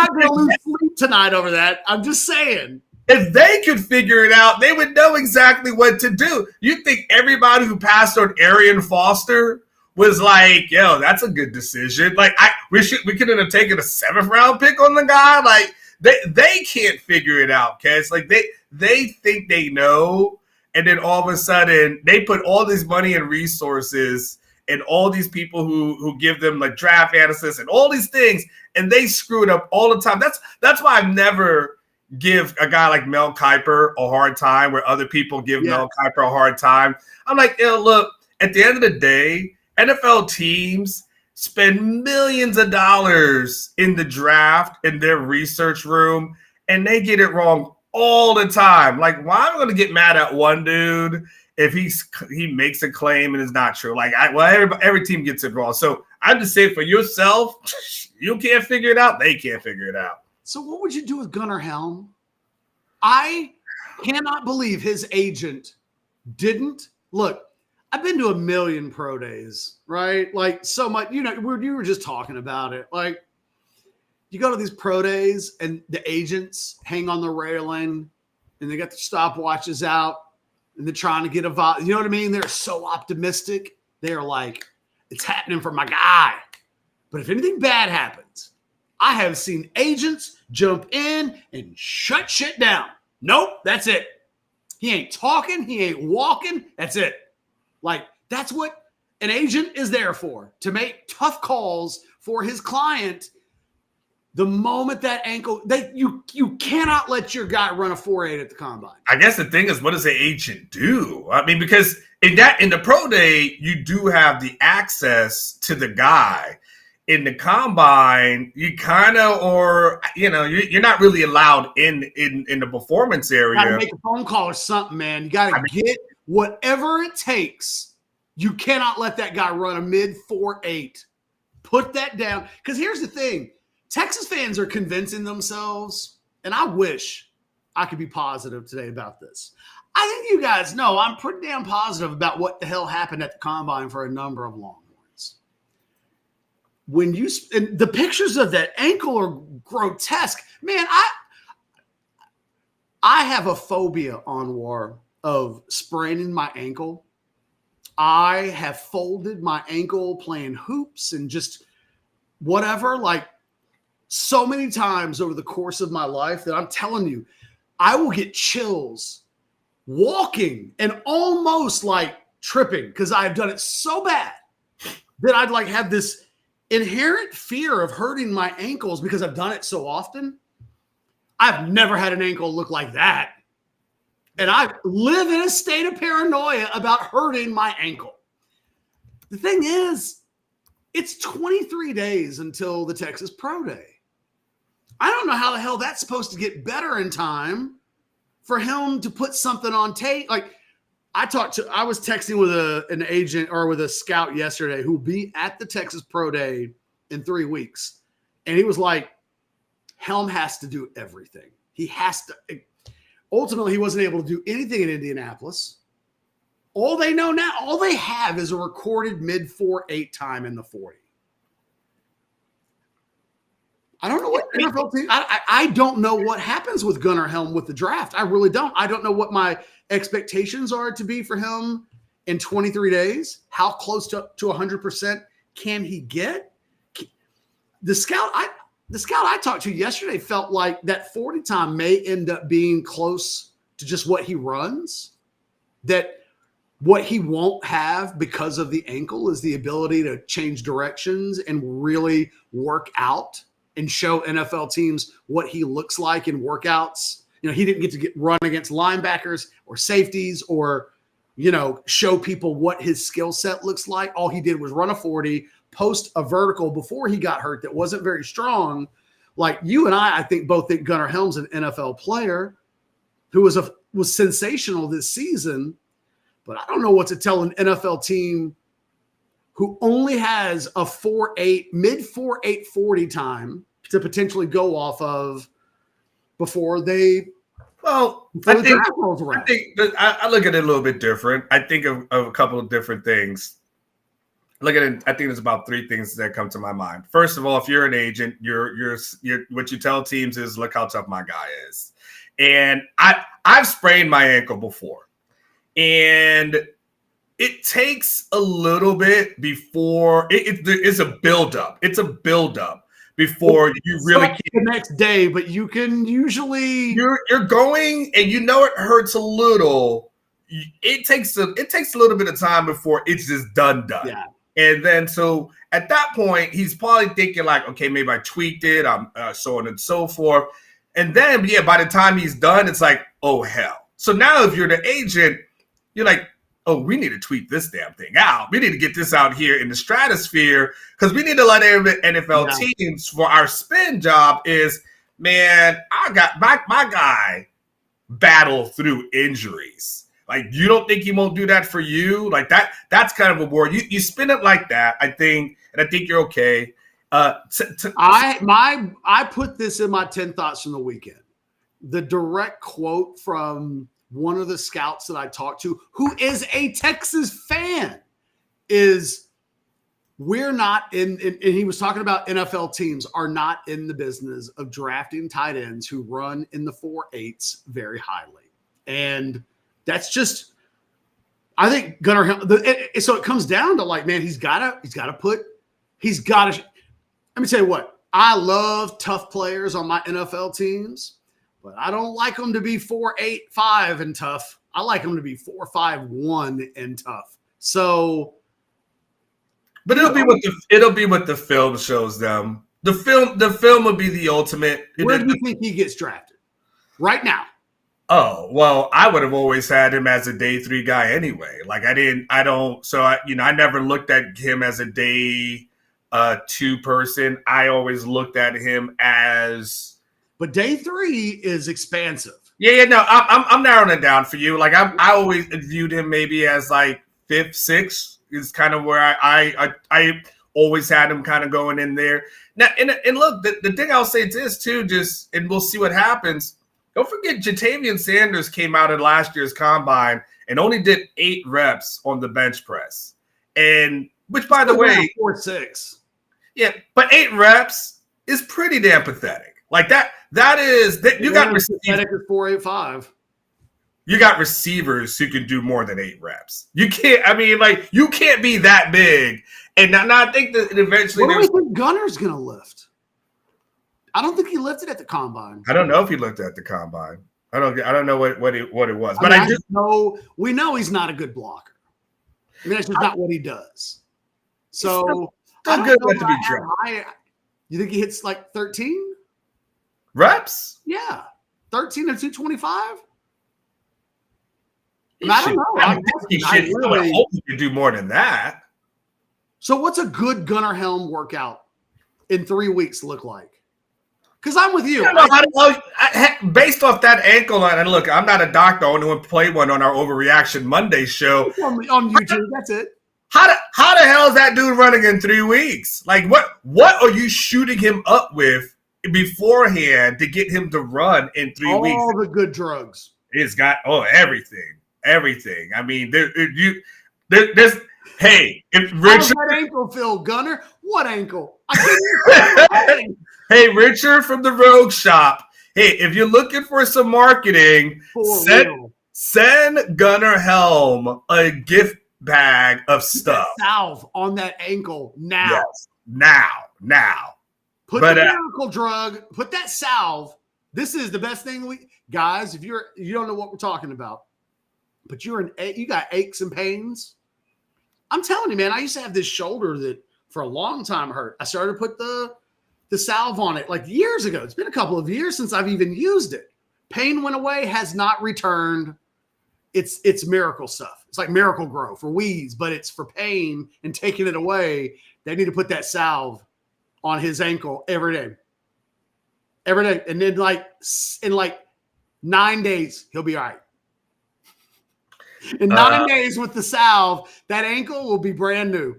going to lose sleep tonight over that. I'm just saying. If they could figure it out, they would know exactly what to do. You think everybody who passed on Arian Foster was like, yo, that's a good decision. Like, we couldn't have taken a 7th round pick on the guy. Like, they can't figure it out, Cass. Like, they think they know, and then all of a sudden they put all this money and resources and all these people who give them like draft analysts and all these things, and they screw it up all the time. That's why I've never give a guy like Mel Kiper a hard time where other people give Mel Kiper a hard time. I'm like, look, at the end of the day, NFL teams spend millions of dollars in the draft in their research room, and they get it wrong all the time. Like, why am I going to get mad at one dude if he makes a claim and it's not true? Like, every team gets it wrong. So I just say for yourself, you can't figure it out. They can't figure it out. So what would you do with Gunnar Helm? I cannot believe his agent didn't look. I've been to a million pro days, right? Like so much, you were just talking about it. Like you go to these pro days and the agents hang on the railing and they got the stopwatches out and they're trying to get a vibe. You know what I mean? They're so optimistic. They're like, it's happening for my guy. But if anything bad happens, I have seen agents jump in and shut shit down. Nope, that's it. He ain't talking. He ain't walking. That's it. Like, that's what an agent is there for, to make tough calls for his client. The moment that ankle, you cannot let your guy run a 4.8 at the combine. I guess the thing is, what does the agent do? I mean, because in the pro day, you do have the access to the guy. In the combine, you kind of, or you're not really allowed in the performance area. You got to make a phone call or something, man. You got to get whatever it takes. You cannot let that guy run a mid 4.8. Put that down. Because here's the thing. Texas fans are convincing themselves, and I wish I could be positive today about this. I think you guys know I'm pretty damn positive about what the hell happened at the combine for a number of Longhorns. When and the pictures of that ankle are grotesque. Man, I have a phobia, Anwar, of spraining my ankle. I have folded my ankle playing hoops and just whatever, like so many times over the course of my life that I'm telling you, I will get chills walking and almost like tripping because I've done it so bad that I'd like have this inherent fear of hurting my ankles because I've done it so often. I've never had an ankle look like that. And I live in a state of paranoia about hurting my ankle. The thing is, it's 23 days until the Texas Pro Day. I don't know how the hell that's supposed to get better in time for him to put something on tape. Like I was texting with an agent or with a scout yesterday who will be at the Texas Pro Day in 3 weeks. And he was like, Helm has to do everything. He has to. Ultimately, he wasn't able to do anything in Indianapolis. All they know now, all they have is a recorded mid 4.8 time in the 40. I don't know what NFL team. I don't know what happens with Gunnar Helm with the draft. I really don't. I don't know what my expectations are to be for him in 23 days. How close to 100% can he get? The scout I talked to yesterday felt like that 40 time may end up being close to just what he runs. That what he won't have because of the ankle is the ability to change directions and really work out and show NFL teams what he looks like in workouts. He didn't get to run against linebackers or safeties or, show people what his skill set looks like. All he did was run a 40, post a vertical before he got hurt that wasn't very strong. Like you and I think both think Gunnar Helm's an NFL player who was sensational this season, but I don't know what to tell an NFL team who only has a 4.8, mid 4.8 40 time to potentially go off of before they. Well, I think I look at it a little bit different. I think of a couple of different things. Look at it. I think there's about 3 things that come to my mind. First of all, if you're an agent, you're what you tell teams is, look how tough my guy is. And I've sprained my ankle before, and it takes a little bit before it's a buildup. It's a buildup before you really can. The next day, but you can usually you're going and it hurts a little. It takes a little bit of time before it's just done. Yeah. And then so at that point, he's probably thinking like, okay, maybe I tweaked it. I'm so on and so forth. And then by the time he's done, it's like, oh hell. So now if you're the agent, you're like, oh, we need to tweak this damn thing out. We need to get this out here in the stratosphere because we need to let every NFL teams for our spin job is, man, I got my guy battle through injuries. Like, you don't think he won't do that for you? Like that's kind of a word. You spin it like that, I think, and I think you're okay. I put this in my 10 thoughts from the weekend. The direct quote from one of the scouts that I talked to, who is a Texas fan, is we're not in, and he was talking about NFL teams are not in the business of drafting tight ends who run in the 4.8s very highly. And that's just, I think Gunnar Helm, so it comes down to like, man, he's got to, let me tell you what, I love tough players on my NFL teams, but I don't like them to be 4.8-5 and tough. I like them to be 4.5-1 and tough. So, but it'll be what the film shows them. The film will be the ultimate. Where do you think he gets drafted right now? Oh, well, I would have always had him as a day 3 guy anyway. Like I never looked at him as a day 2 person. I always looked at him as. But day 3 is expansive. Yeah, no, I'm narrowing it down for you. Like I always viewed him maybe as like 5th, 6th is kind of where I always had him kind of going in there. Now, and look, the thing I'll say is this too, and we'll see what happens. Don't forget, Jatavian Sanders came out at last year's combine and only did 8 reps on the bench press, and which, by the way, 4.6. Yeah, but 8 reps is pretty damn pathetic. Like that is that you got pathetic is 4.85. You got receivers who can do more than 8 reps. You can't. I mean, like you can't be that big. And now I think that eventually. What do you think Gunner's going to lift? I don't think he lifted at the combine. I don't know if he looked at the combine. I don't know what it was. But I just know we know he's not a good blocker. I mean, that's just not what he does. So still good enough to be dropped. You think he hits like 13 reps? Yeah, 13 and 225. I don't know. I hope he could do more than that. So what's a good Gunnar Helm workout in 3 weeks look like? Because I'm with you. Based off that ankle, and look, I'm not a doctor. I only played one on our Overreaction Monday show. On YouTube, that's it. How the hell is that dude running in 3 weeks? Like, what are you shooting him up with beforehand to get him to run in 3 weeks? All the good drugs. It's got everything. I mean, there's hey, if Richard, how's that ankle feel, Gunner? What ankle? Hey, Richard from the Rogue Shop. Hey, if you're looking for some marketing, send Gunnar Helm a gift bag of stuff. Salve on that ankle now. Yes, now. Put the miracle drug. Put that salve. This is the best thing guys. If you don't know what we're talking about, but you got aches and pains. I'm telling you, man. I used to have this shoulder that for a long time hurt. I started to put the salve on it like years ago. It's been a couple of years since I've even used it. Pain went away, has not returned. It's miracle stuff. It's like Miracle Grow for wheeze, but it's for pain and taking it away. They need to put that salve on his ankle every day. Every day. And then in 9 days, he'll be all right. In 9 days with the salve, that ankle will be brand new.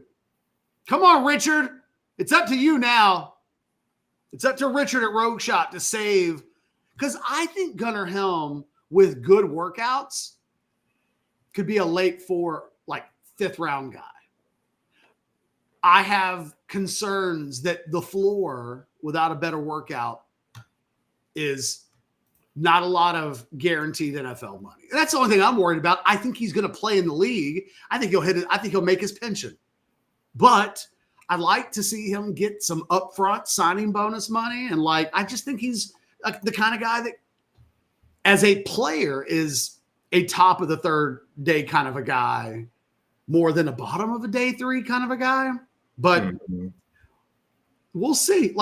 Come on, Richard. It's up to you now. It's up to Richard at Rogue Shop to save. Because I think Gunnar Helm, with good workouts, could be a late 5th round guy. I have concerns that the floor, without a better workout, is not a lot of guaranteed NFL money. And that's the only thing I'm worried about. I think he's going to play in the league. I think he'll hit it. I think he'll make his pension. But I'd like to see him get some upfront signing bonus money. And I just think he's the kind of guy that as a player is a top of the third day kind of a guy more than a bottom of a day 3 kind of a guy. But we'll see. We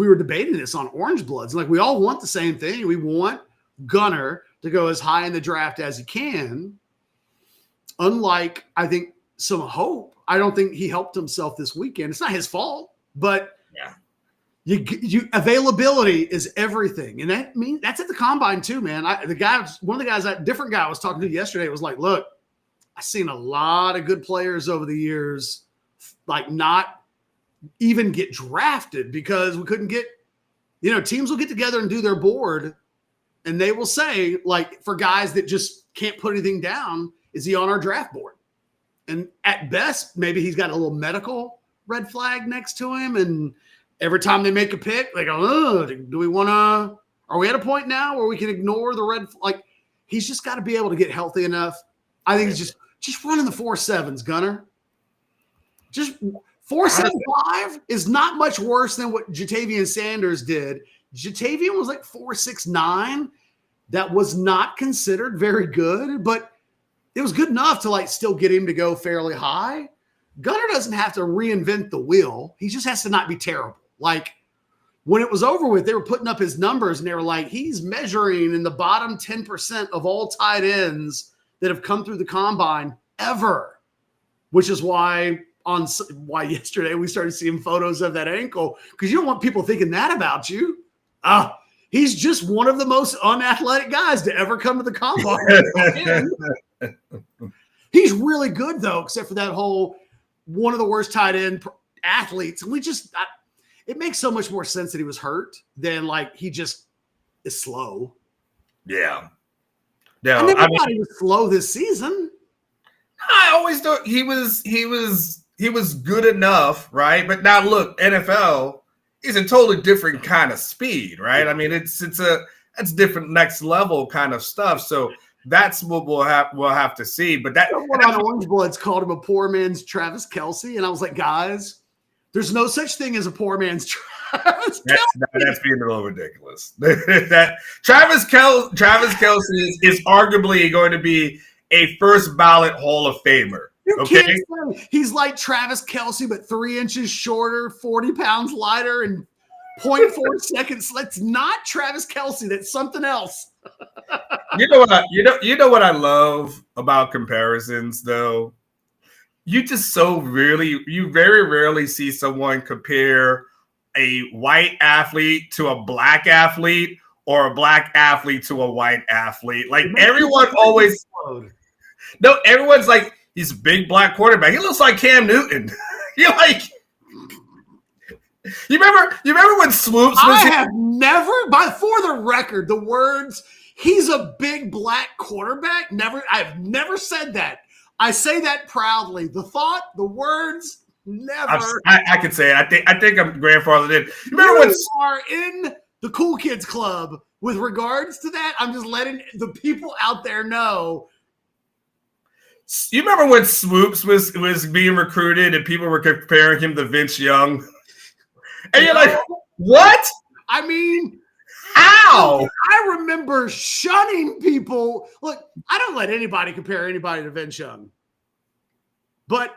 were debating this on Orange Bloods. We all want the same thing. We want Gunnar to go as high in the draft as he can. Unlike, I think, some hope. I don't think he helped himself this weekend. It's not his fault, but You availability is everything, and that's at the combine too, man. One of the guys, different guy I was talking to yesterday was like, "Look, I've seen a lot of good players over the years, like not even get drafted because we couldn't get, teams will get together and do their board, and they will say, like, for guys that just can't put anything down, is he on our draft board? And at best, maybe he's got a little medical red flag next to him, and every time they make a pick, they go, oh, do we want to – are we at a point now where we can ignore the red – like, he's just got to be able to get healthy enough. I think he's just running the 4.7s, Gunner. Just 4.75 is not much worse than what Jatavian Sanders did. Jatavian was like 4.69. That was not considered very good, but it was good enough to, like, still get him to go fairly high. Gunner doesn't have to reinvent the wheel. He just has to not be terrible. Like, when it was over with, they were putting up his numbers, and they were like, he's measuring in the bottom 10% of all tight ends that have come through the combine ever, which is why yesterday we started seeing photos of that ankle, because you don't want people thinking that about you. He's just one of the most unathletic guys to ever come to the combine. He's really good, though, except for that whole one of the worst tight end athletes. And it makes so much more sense that he was hurt than, like, he just is slow. Yeah. No, I never thought he was slow this season. I always thought he was good enough, right? But now look, NFL is a totally different kind of speed, right? I mean, that's different next level kind of stuff. So that's what we'll have to see. But one on Orange Bloods called him a poor man's Travis Kelce, and I was like, guys, there's no such thing as a poor man's Travis Kelce. That's being a little ridiculous. Travis Kelce is arguably going to be a first ballot Hall of Famer. Okay, he's like Travis Kelce, but 3 inches shorter, 40 pounds lighter, and 0.4 seconds. That's not Travis Kelce. That's something else. You know what I love about comparisons, though? You very rarely see someone compare a white athlete to a black athlete or a black athlete to a white athlete. Like, everyone's like, he's a big black quarterback. He looks like Cam Newton. You're like, you remember when Swoops was I have never, for the record, the words, he's a big black quarterback. I've never said that. I say that proudly. The thought, the words, never. I could say it. I think I'm grandfathered in. Remember when are in the cool kids club with regards to that? I'm just letting the people out there know. You remember when Swoops was being recruited and people were comparing him to Vince Young? And you're like, what? I mean, how? I remember shunning people. Look, I don't let anybody compare anybody to Vince Young. But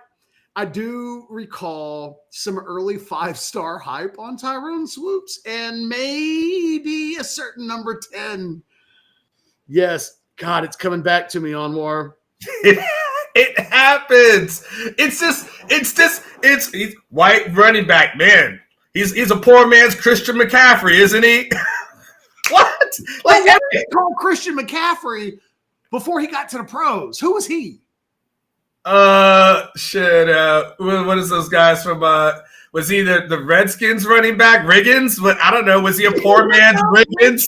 I do recall some early 5-star hype on Tyrone Swoops and maybe a certain number 10. Yes, God, it's coming back to me, Anwar. It happens. He's white running back, man. He's a poor man's Christian McCaffrey, isn't he? What? Like, they called Christian McCaffrey before he got to the pros. Who was he? What is those guys from? Was he the Redskins running back, Riggins? I don't know. Was he a poor man's Riggins?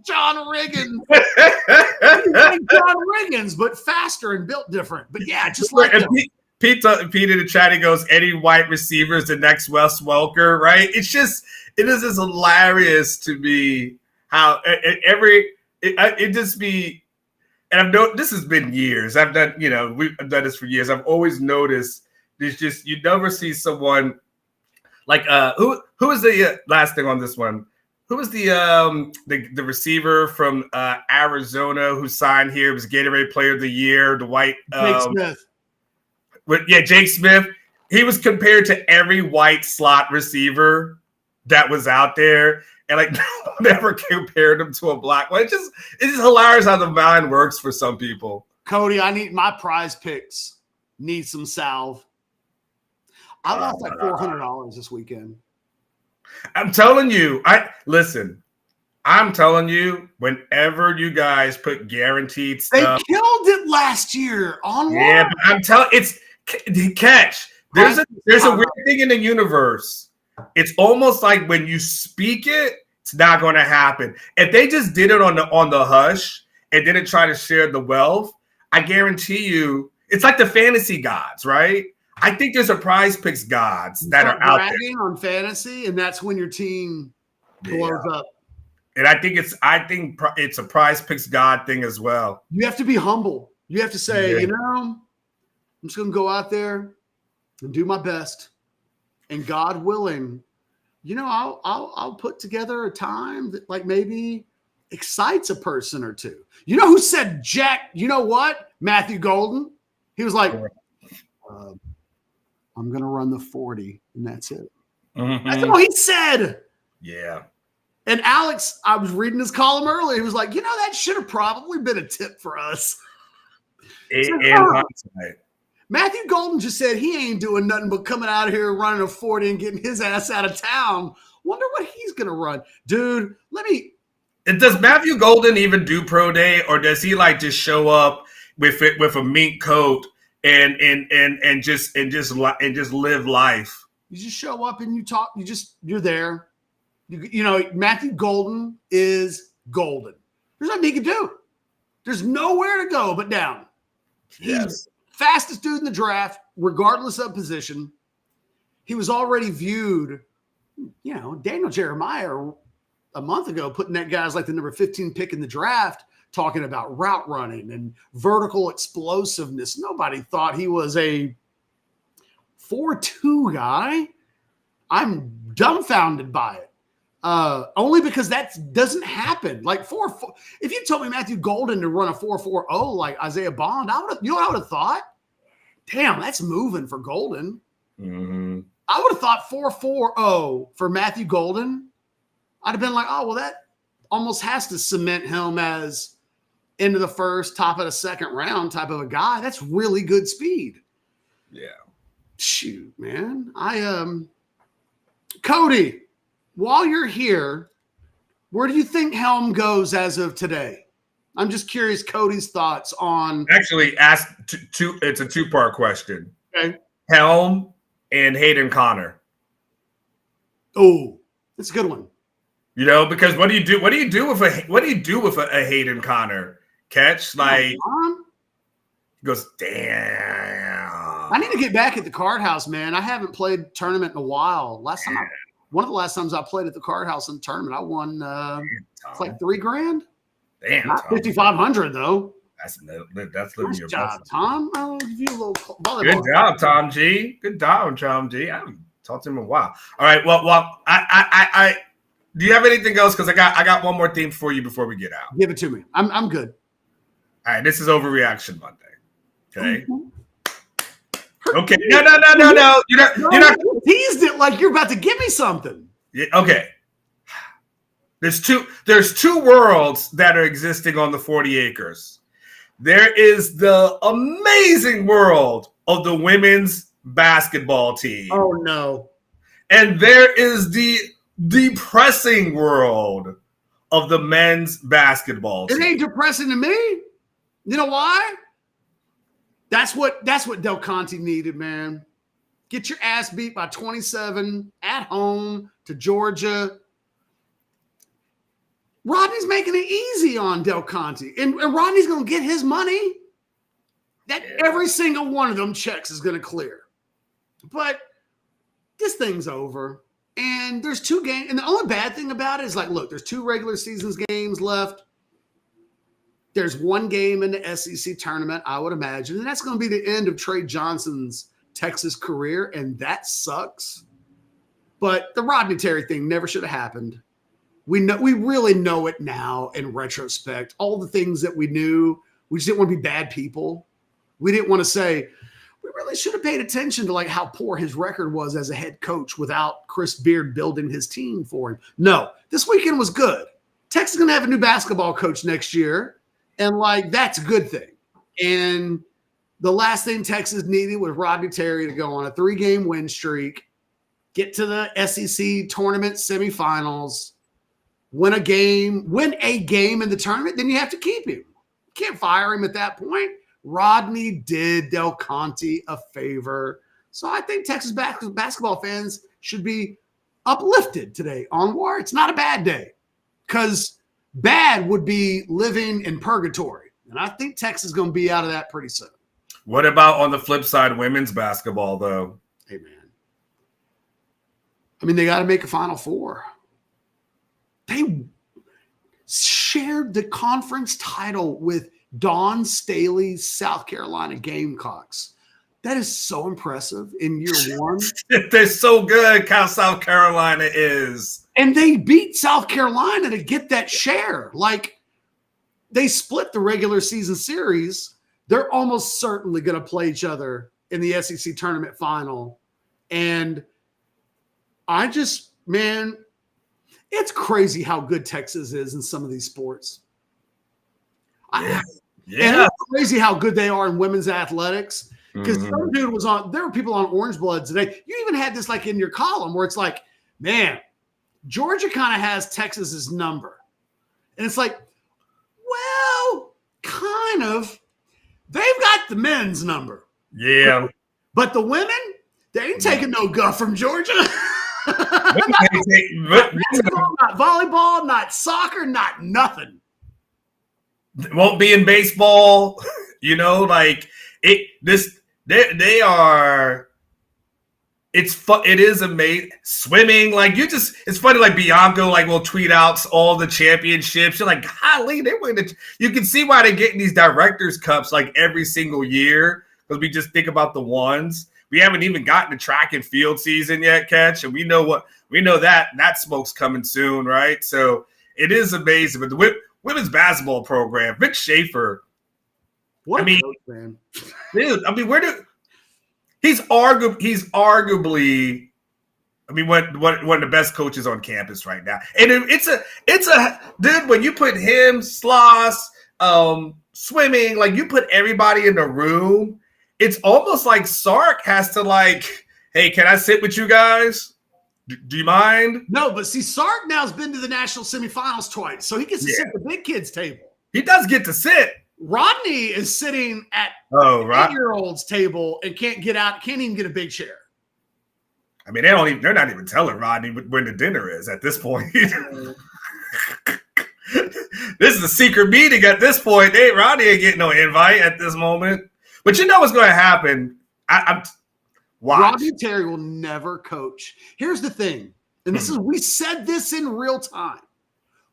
John Riggins. Like John Riggins, but faster and built different. But yeah, just like him. Pete in the chat, he goes, Eddie White receiver is the next Wes Welker, right? It is just hilarious to me how and I've known this has been years. I've done this for years. I've always noticed there's just, you never see someone like who was the last thing on this one? Who was the receiver from Arizona who signed here? It was Gatorade Player of the Year, the white Jake Smith. Jake Smith. He was compared to every white slot receiver that was out there, and like no one ever compared him to a black one. It's just hilarious how the mind works for some people. Cody, I need my prize picks. Need some salve. I lost like $400 this weekend. I'm telling you. I'm telling you, whenever you guys put guaranteed They stuff, killed it last year on yeah, what? but I'm telling it's catch. There's a weird thing in the universe. It's almost like when you speak it, it's not going to happen. If they just did it on the hush and didn't try to share the wealth, I guarantee you, it's like the fantasy gods, right? I think there's a prize picks gods that are out there on fantasy, and that's when your team blows up. And I think it's a prize picks God thing as well. You have to be humble. You have to say, I'm just going to go out there and do my best, and God willing, I'll put together a time that like maybe excites a person or two. You know who said Jack? You know what? Matthew Golden. He was like, I'm going to run the 40, and that's it. Mm-hmm. That's all he said. Yeah. And Alex, I was reading his column earlier. He was like, that should have probably been a tip for us. Matthew Golden just said he ain't doing nothing but coming out of here running a 40 and getting his ass out of town. Wonder what he's going to run. Dude, does Matthew Golden even do pro day, or does he like just show up with a mink coat and just live life? You just show up and you talk. You're there. Matthew Golden is golden. There's nothing he can do. There's nowhere to go but down. He's fastest dude in the draft, regardless of position. He was already viewed, Daniel Jeremiah a month ago putting that guy as like the number 15 pick in the draft, talking about route running and vertical explosiveness. Nobody thought he was a 4.2 guy. I'm dumbfounded by it. Only because that doesn't happen. Like 4.4. If you told me Matthew Golden to run a 4.40 like Isaiah Bond, I would have. I would have thought, damn, that's moving for Golden. Mm-hmm. I would have thought 4.40 for Matthew Golden. I'd have been like, oh well, that almost has to cement him as into the first, top of the second round type of a guy. That's really good speed. Yeah. Shoot, man. Cody. While you're here, where do you think Helm goes as of today? I'm just curious, Cody's thoughts on. Actually, ask two. It's a two-part question. Okay. Helm and Hayden Connor. Oh, that's a good one. Because what do you do? What do you do with a Hayden Connor catch? Like, he goes, damn. I need to get back at the card house, man. I haven't played tournament in a while. One of the last times I played at the card house in the tournament, I won it's like $3,000. Damn, not 5,500 though. That's living nice your job, best. Tom. I'll give you a little volleyball. Good job, Tom G. Good job, Tom G. I haven't talked to him in a while. All right, well, I do you have anything else? Because I got one more theme for you before we get out. Give it to me. I'm good. All right, this is Overreaction Monday. Okay. Mm-hmm. Okay. No. You're not you teased it like you're about to give me something. Yeah, okay. There's two worlds that are existing on the 40 acres. There is the amazing world of the women's basketball team. Oh no. And there is the depressing world of the men's basketball team. It ain't depressing to me. You know why? That's what Del Conte needed, man. Get your ass beat by 27 at home to Georgia. Rodney's making it easy on Del Conte. And Rodney's going to get his money. Every single one of them checks is going to clear. But this thing's over. And there's 2 games. And the only bad thing about it is like, look, there's 2 regular seasons games left. There's 1 game in the SEC tournament, I would imagine. And that's going to be the end of Trey Johnson's Texas career. And that sucks. But the Rodney Terry thing never should have happened. We really know it now in retrospect. All the things that we knew, we just didn't want to be bad people. We didn't want to say, we really should have paid attention to like how poor his record was as a head coach without Chris Beard building his team for him. No, this weekend was good. Texas is going to have a new basketball coach next year. And like, that's a good thing. And the last thing Texas needed was Rodney Terry to go on a 3-game win streak get to the SEC tournament semifinals, win a game in the tournament, then you have to keep him. You can't fire him at that point. Rodney did Del Conte a favor. So I think Texas basketball fans should be uplifted today on war. It's not a bad day, because bad would be living in purgatory. And I think Texas is going to be out of that pretty soon. What about on the flip side, women's basketball, though? Hey, man. I mean, they got to make a Final Four. They shared the conference title with Dawn Staley's South Carolina Gamecocks. That is so impressive in year one. They're so good, how South Carolina is. And they beat South Carolina to get that share. Like, they split the regular season series. They're almost certainly going to play each other in the SEC tournament final. And I just, man, it's crazy how good Texas is in some of these sports. Yeah. And it's crazy how good they are in women's athletics. Because some dude was on, there were people on Orange Blood today. You even had this like in your column where it's like, man, Georgia kind of has Texas's number. And it's like, well, kind of. They've got the men's number. Yeah. But the women, they ain't taking no guff from Georgia. Not basketball, not volleyball, not soccer, not nothing. Won't be in baseball. You know, like they are. It is amazing. Swimming, like it's funny. Like Bianco, like will tweet out all the championships. You're like, golly, they win it. You can see why they're getting these directors' cups like every single year, because we just think about the ones. We haven't even gotten the track and field season yet, Catch, and we know that smoke's coming soon, right? So it is amazing. But the women's basketball program, Vic Schaefer. What I mean, coach, man. Dude, I mean, he's arguably, I mean, one of the best coaches on campus right now. And it's a dude, when you put him, Sloss, swimming, like you put everybody in the room, it's almost like Sark has to like, hey, can I sit with you guys? Do you mind? No, but see, Sark now has been to the national semifinals twice, so he gets to sit at the big kids' table. He does get to sit. Rodney is sitting at 8-year-olds' table and can't get out, can't even get a big chair. I mean, they're not even telling Rodney when the dinner is at this point. This is a secret meeting at this point. Rodney ain't getting no invite at this moment. But you know what's going to happen. Watch. Rodney Terry will never coach. Here's the thing, and we said this in real time.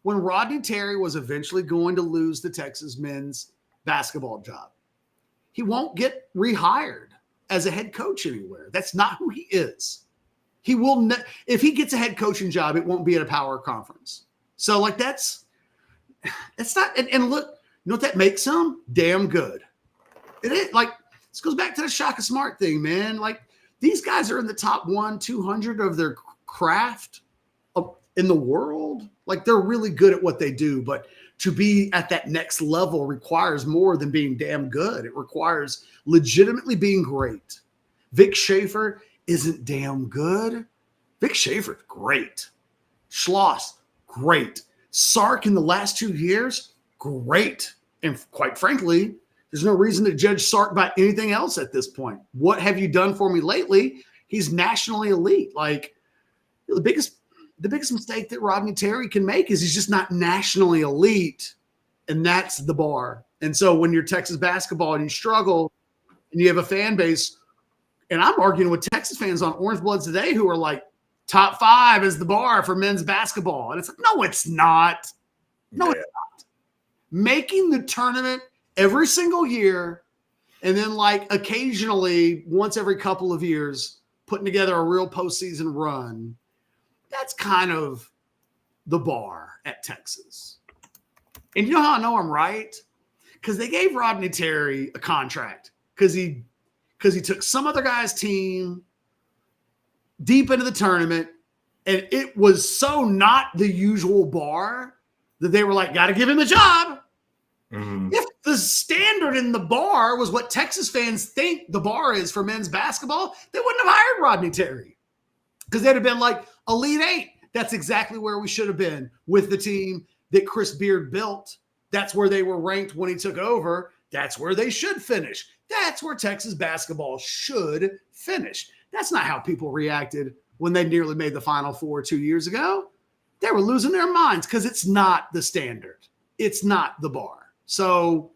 When Rodney Terry was eventually going to lose the Texas men's basketball job, he won't get rehired as a head coach anywhere. That's not who he is. He will if he gets a head coaching job, it won't be at a power conference. So like that's not, and look, you know what that makes him? Damn good. It is like, this goes back to the Shaka Smart thing, man. Like, these guys are in the top 200 of their craft in the world. Like, they're really good at what they do, but to be at that next level requires more than being damn good. It requires legitimately being great. Vic Schaefer isn't damn good. Vic Schaefer's great. Schloss, great. Sark in the last 2 years, great. And quite frankly, there's no reason to judge Sark by anything else at this point. What have you done for me lately? He's nationally elite. Like, the biggest mistake that Rodney Terry can make is he's just not nationally elite, and that's the bar. And so when you're Texas basketball and you struggle and you have a fan base, and I'm arguing with Texas fans on Orange Blood today who are like, top 5 is the bar for men's basketball. And it's like, no, it's not. No, it's not. Making the tournament every single year, and then like occasionally, once every couple of years, putting together a real postseason run. That's kind of the bar at Texas. And you know how I know I'm right? Because they gave Rodney Terry a contract because he took some other guy's team deep into the tournament, and it was so not the usual bar that they were like, got to give him a job. Mm-hmm. If the standard in the bar was what Texas fans think the bar is for men's basketball, they wouldn't have hired Rodney Terry. because they'd have been like Elite Eight. That's exactly where we should have been with the team that Chris Beard built. That's where they were ranked when he took over. That's where they should finish. That's where Texas basketball should finish. That's not how people reacted when they nearly made the Final Four 2 years ago. They were losing their minds because it's not the standard. It's not the bar. So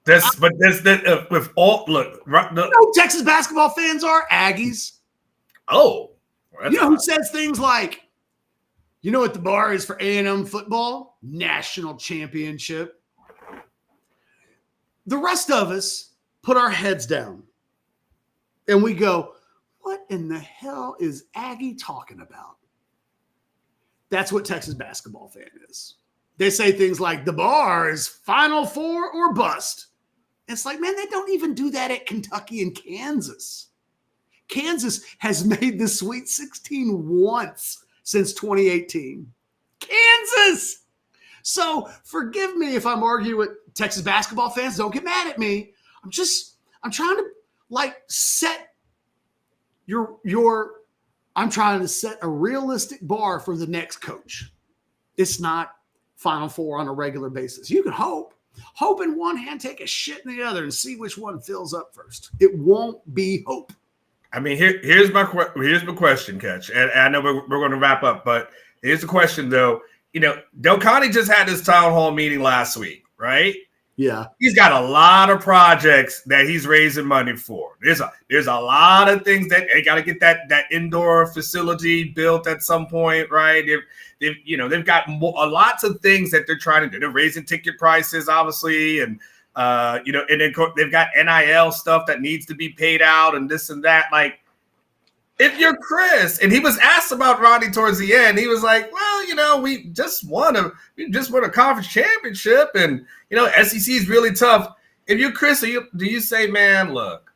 with all look, right, you know, Texas basketball fans are Aggies. Oh, you know who says things like, you know what the bar is for A&M football? National championship. The rest of us put our heads down and we go, what in the hell is Aggie talking about? That's what Texas basketball fan is. They say things like the bar is Final Four or bust. It's like, man, they don't even do that at Kentucky and Kansas. Kansas has made the Sweet 16 once since 2018. Kansas! So forgive me if I'm arguing with Texas basketball fans. Don't get mad at me. I'm trying to set I'm trying to set a realistic bar for the next coach. It's not Final Four on a regular basis. You can hope in one hand, take a shit in the other, and see which one fills up first. It won't be hope. I mean, here's my question, Catch, and I know we're going to wrap up, but here's the question though. You know, Del Conte just had his town hall meeting last week, right? Yeah, he's got a lot of projects that he's raising money for. There's a lot of things that they got to get that indoor facility built at some point, right? They've got lots of things that they're trying to do. They're raising ticket prices, obviously, and and then they've got NIL stuff that needs to be paid out and this and that. Like, if you're Chris, and he was asked about Rodney towards the end, he was like, well, we just won a conference championship, and SEC is really tough. If you're Chris, do you say, man, look,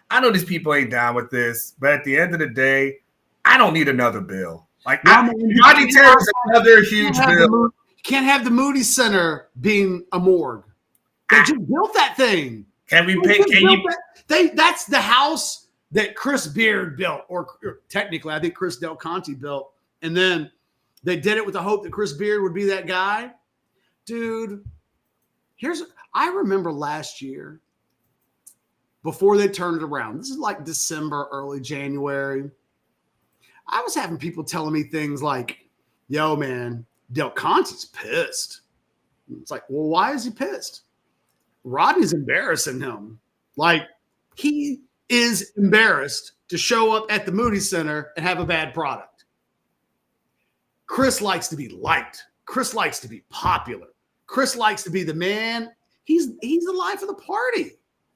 I know these people ain't down with this, but at the end of the day, I don't need another bill. Like, Rodney Terry's another huge bill. You can't have the Moody Center being a morgue. They just built that thing. Can we pay? That's the house that Chris Beard built, or technically, I think Chris Del Conte built. And then they did it with the hope that Chris Beard would be that guy. Dude, I remember last year, before they turned it around, this is like December, early January, I was having people telling me things like, yo, man, Del Conte's pissed. It's like, well, why is he pissed? Rodney's embarrassing him. Like, he is embarrassed to show up at the Moody Center and have a bad product. Chris likes to be liked. Chris likes to be popular. Chris likes to be the man. He's the life of the party.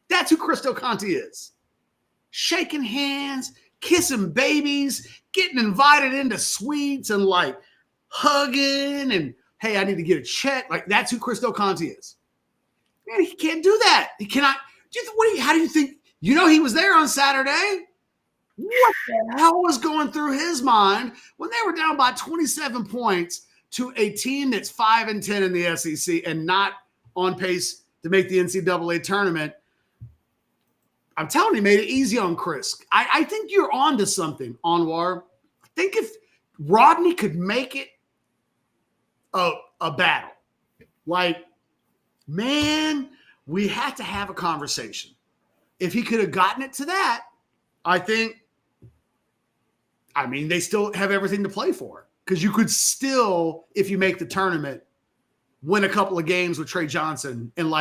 That's who Chris Del Conte is. Shaking hands, kissing babies, getting invited into suites and hugging and, hey, I need to get a check. Like, that's who Chris Del Conte is. Man, he can't do that. He cannot. How do you think? He was there on Saturday. What the hell was going through his mind when they were down by 27 points to a team that's 5-10 in the SEC and not on pace to make the NCAA tournament? I'm telling you, he made it easy on Chris. I think you're on to something, Anwar. I think if Rodney could make it a battle, man, we had to have a conversation. If he could have gotten it to that, they still have everything to play for. Because you could still, if you make the tournament, win a couple of games with Trey Johnson. And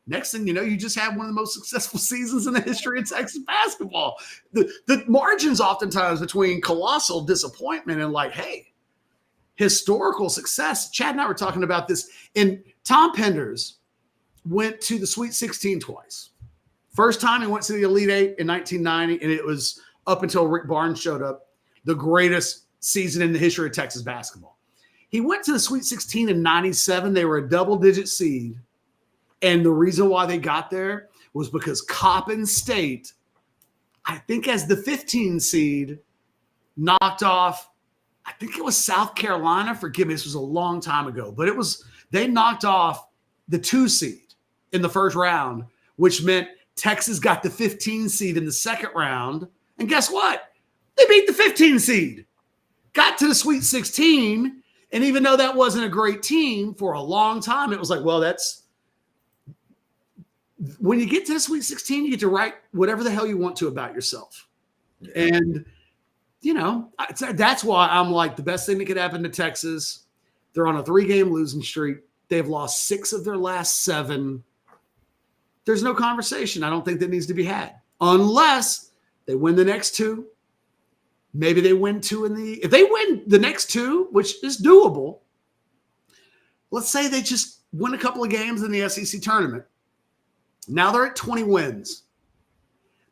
next thing you know, you just have one of the most successful seasons in the history of Texas basketball. The margins oftentimes between colossal disappointment and historical success. Chad and I were talking about this. And Tom Penders went to the Sweet 16 twice. First time he went to the Elite Eight in 1990, and it was up until Rick Barnes showed up, the greatest season in the history of Texas basketball. He went to the Sweet 16 in 97. They were a double-digit seed, and the reason why they got there was because Coppin State, I think as the 15 seed, knocked off, I think it was South Carolina. Forgive me, this was a long time ago, but they knocked off the 2 seed in the first round, which meant Texas got the 15 seed in the second round. And guess what? They beat the 15 seed, got to the Sweet 16, and even though that wasn't a great team for a long time, it was like, well, that's when you get to the Sweet 16, you get to write whatever the hell you want to about yourself. Yeah. And, that's why I'm like, the best thing that could happen to Texas, they're on a 3-game losing streak. They've lost 6 of their last 7. There's no conversation I don't think that needs to be had unless they win the next 2. Maybe they win 2 if they win the next 2, which is doable. Let's say they just win a couple of games in the SEC tournament. Now they're at 20 wins.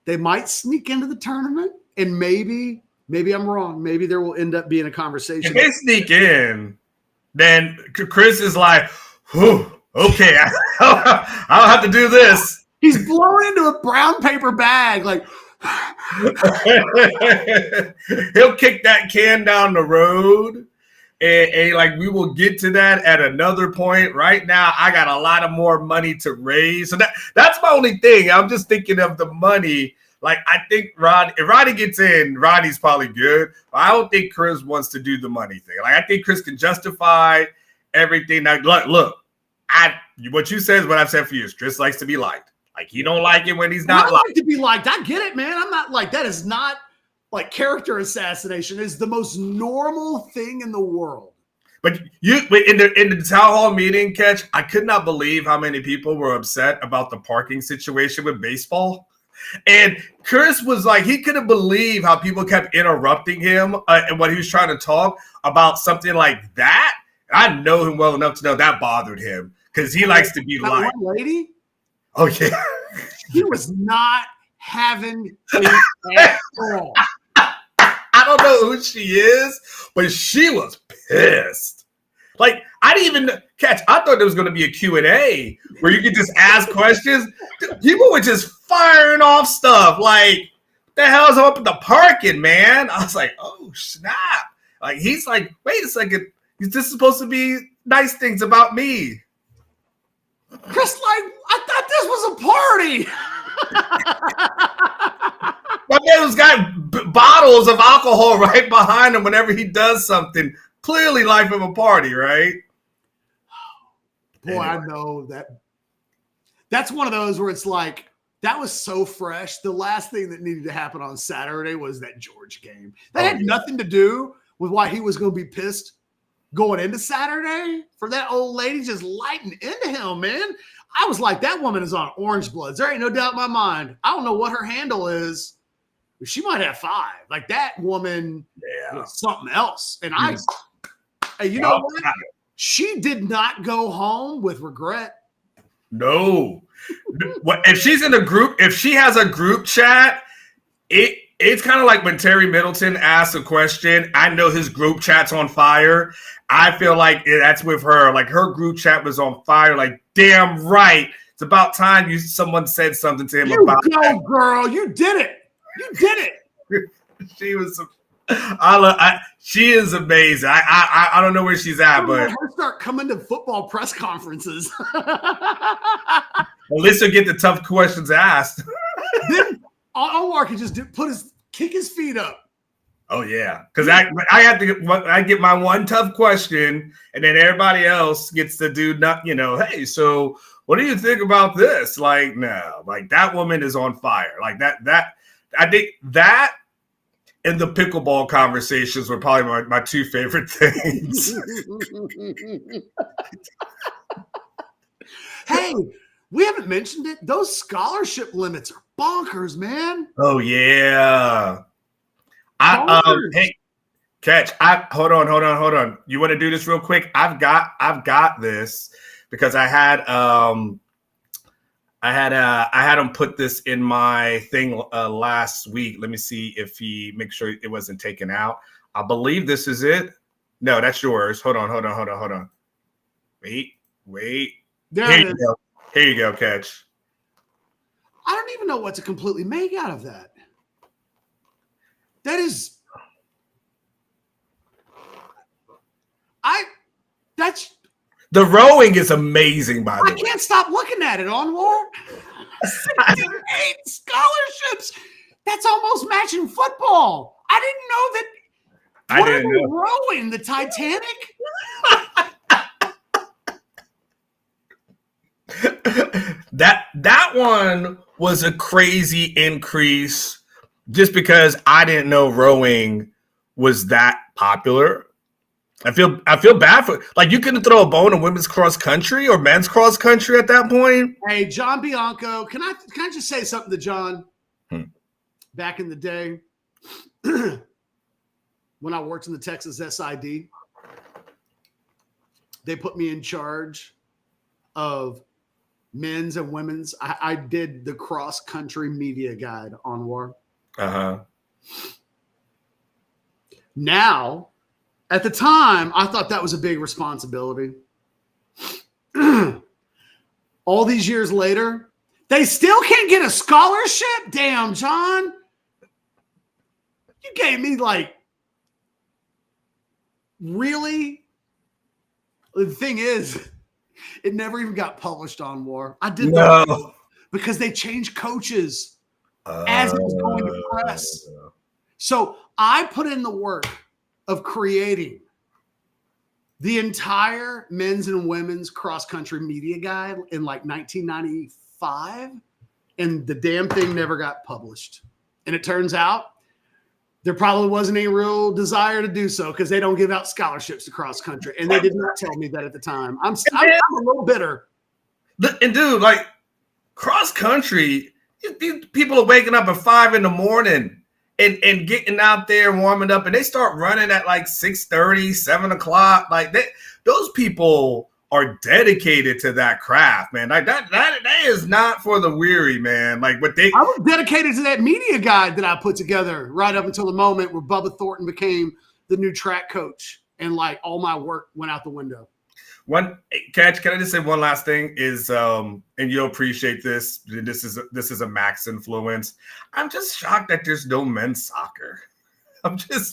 They might sneak into the tournament, and maybe I'm wrong. Maybe there will end up being a conversation. If they sneak in, then Chris is like, whew, okay, I'll have to do this. He's blowing into a brown paper bag, like he'll kick that can down the road, and like we will get to that at another point. Right now, I got a lot of more money to raise, so that's my only thing. I'm just thinking of the money. Like I think if Roddy gets in, Roddy's probably good. But I don't think Chris wants to do the money thing. Like I think Chris can justify everything. Now, look, what you said is what I've said for years. Chris likes to be liked. Like he don't like it when he's not liked. Like to be liked. I get it, man. I'm not like that. Is not like character assassination. Is the most normal thing in the world. But in the town hall meeting, Catch, I could not believe how many people were upset about the parking situation with baseball. And Chris was like, he couldn't believe how people kept interrupting him and when he was trying to talk about something like that. I know him well enough to know that bothered him because he likes to be liked. One lady? Oh, yeah. He was not having it at all. I don't know who she is, but she was pissed. Like, I didn't even catch. I thought there was going to be a Q&A where you could just ask questions. People were just firing off stuff. Like, what the hell is up with the parking, man? I was like, oh, snap. Like, he's like, wait a second. Is this supposed to be nice things about me? Chris, like, I thought this was a party. My man's got bottles of alcohol right behind him whenever he does something. Clearly life of a party, right? Boy, anyway. I know that. That's one of those where it's like, that was so fresh. The last thing that needed to happen on Saturday was that George game. That had nothing to do with why he was going to be pissed going into Saturday for that old lady just lighting into him, man. I was like, that woman is on orange bloods. There ain't no doubt in my mind. I don't know what her handle is. But she might have 5. Like that woman was something else. And hey, you know what? She did not go home with regret. No. If she's in a group, if she has a group chat, it's kind of like when Terry Middleton asks a question. I know his group chat's on fire. I feel like that's with her. Like her group chat was on fire. Like, damn right. It's about time someone said something to him about that. Girl. You did it. You did it. She was. She is amazing. I don't know where she's at, but her start coming to football press conferences. At least he'll get the tough questions asked. Then Omar can just kick his feet up. Oh yeah, because I get my one tough question, and then everybody else gets to do hey, so what do you think about this? Like, no, like that woman is on fire. Like that. I think that and the pickleball conversations were probably my 2 favorite things. Hey, we haven't mentioned it. Those scholarship limits are bonkers, man. Oh yeah. Hey, Catch. Hold on. You want to do this real quick? I've got this because I had him put this in my thing last week. Let me see if he make sure it wasn't taken out. I believe this is it. No, that's yours. Hold on. Wait. Here you go, Catch. I don't even know what to completely make out of that. The rowing is amazing, by the way. I can't stop looking at it, Onward. 8 scholarships. That's almost matching football. I didn't know that. I What are didn't they know. rowing? The Titanic? That one was a crazy increase just because I didn't know rowing was that popular. I feel bad for, like, you couldn't throw a bone in women's cross country or men's cross country at that point. Hey, John Bianco, can I just say something to John? Back in the day, when I worked in the Texas SID, they put me in charge of men's and women's. I did the cross country media guide on war. Now, at the time, I thought that was a big responsibility. All these years later, they still can't get a scholarship? Damn, John. You gave me, like, really? The thing is, it never even got published on war. I did that because they changed coaches as it was going to press. So I put in the work of creating the entire men's and women's cross-country media guide in like 1995, and the damn thing never got published. And it turns out there probably wasn't any real desire to do so because they don't give out scholarships to cross-country, and they did not tell me that at the time. I'm a little bitter. And dude, like, cross-country, these people are waking up at 5 a.m. and getting out there, warming up, and they start running at like 6:30, 7 o'clock. Like, those people are dedicated to that craft, man. Like, that is not for the weary, man. Like, I was dedicated to that media guide that I put together right up until the moment where Bubba Thornton became the new track coach, and like all my work went out the window. Catch, can I just say one last thing? Is and you'll appreciate this. This is a Max influence. I'm just shocked that there's no men's soccer. I'm shocked.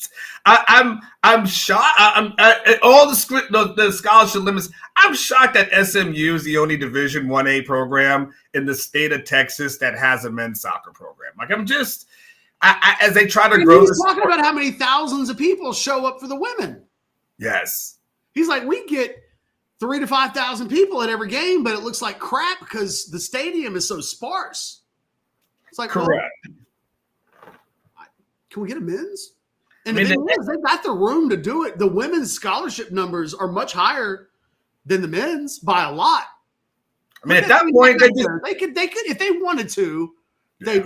All the scholarship limits. I'm shocked that SMU is the only Division 1A program in the state of Texas that has a men's soccer program. Like, as they try to grow. He's talking about how many thousands of people show up for the women. Yes. He's like, we get 3,000 to 5,000 people at every game, but it looks like crap because the stadium is so sparse. It's like, correct. Well, can we get a men's? And the thing is, they've got the room to do it. The women's scholarship numbers are much higher than the men's by a lot. I mean, at that point, they could, if they wanted to, they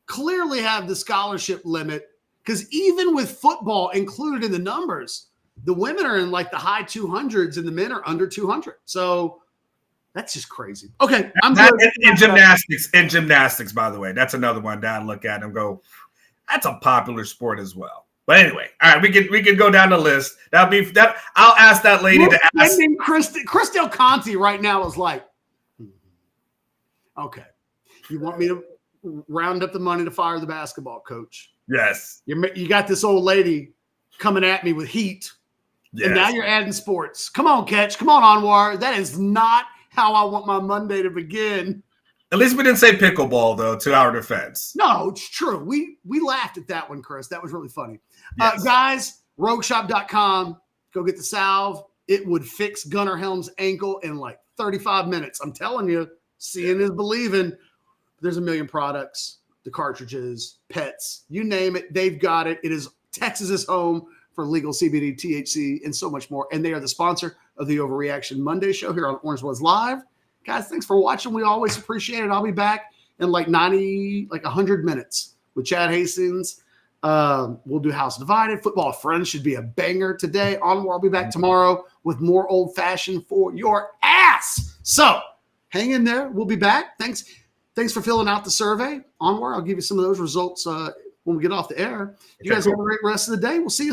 clearly have the scholarship limit, because even with football included in the numbers, the women are in like the high 200s and the men are under 200. So that's just crazy. Okay. In gymnastics, by the way, that's another one that I look at and go, that's a popular sport as well. But anyway, all right, we can go down the list. I'll ask that lady to ask. Chris Del Conte right now is like, okay, you want me to round up the money to fire the basketball coach? Yes. You got this old lady coming at me with heat. Yes. And now you're adding sports. Come on, Catch. Come on, Anwar. That is not how I want my Monday to begin. At least we didn't say pickleball, though, to our defense. No, it's true. We laughed at that one, Chris. That was really funny. Yes. Guys, rogueshop.com. Go get the salve. It would fix Gunnar Helm's ankle in like 35 minutes. I'm telling you, seeing is believing. There's a million products, the cartridges, pets, you name it. They've got it. It is Texas's home for legal CBD, THC, and so much more. And they are the sponsor of the Overreaction Monday show here on Orange Was Live. Guys, thanks for watching. We always appreciate it. I'll be back in like 100 minutes with Chad Hastings. We'll do House Divided. Football Friends should be a banger today. Onward, I'll be back tomorrow with more old-fashioned for your ass. So hang in there. We'll be back. Thanks for filling out the survey. Onward, I'll give you some of those results when we get off the air. You guys have a great rest of the day. We'll see you soon.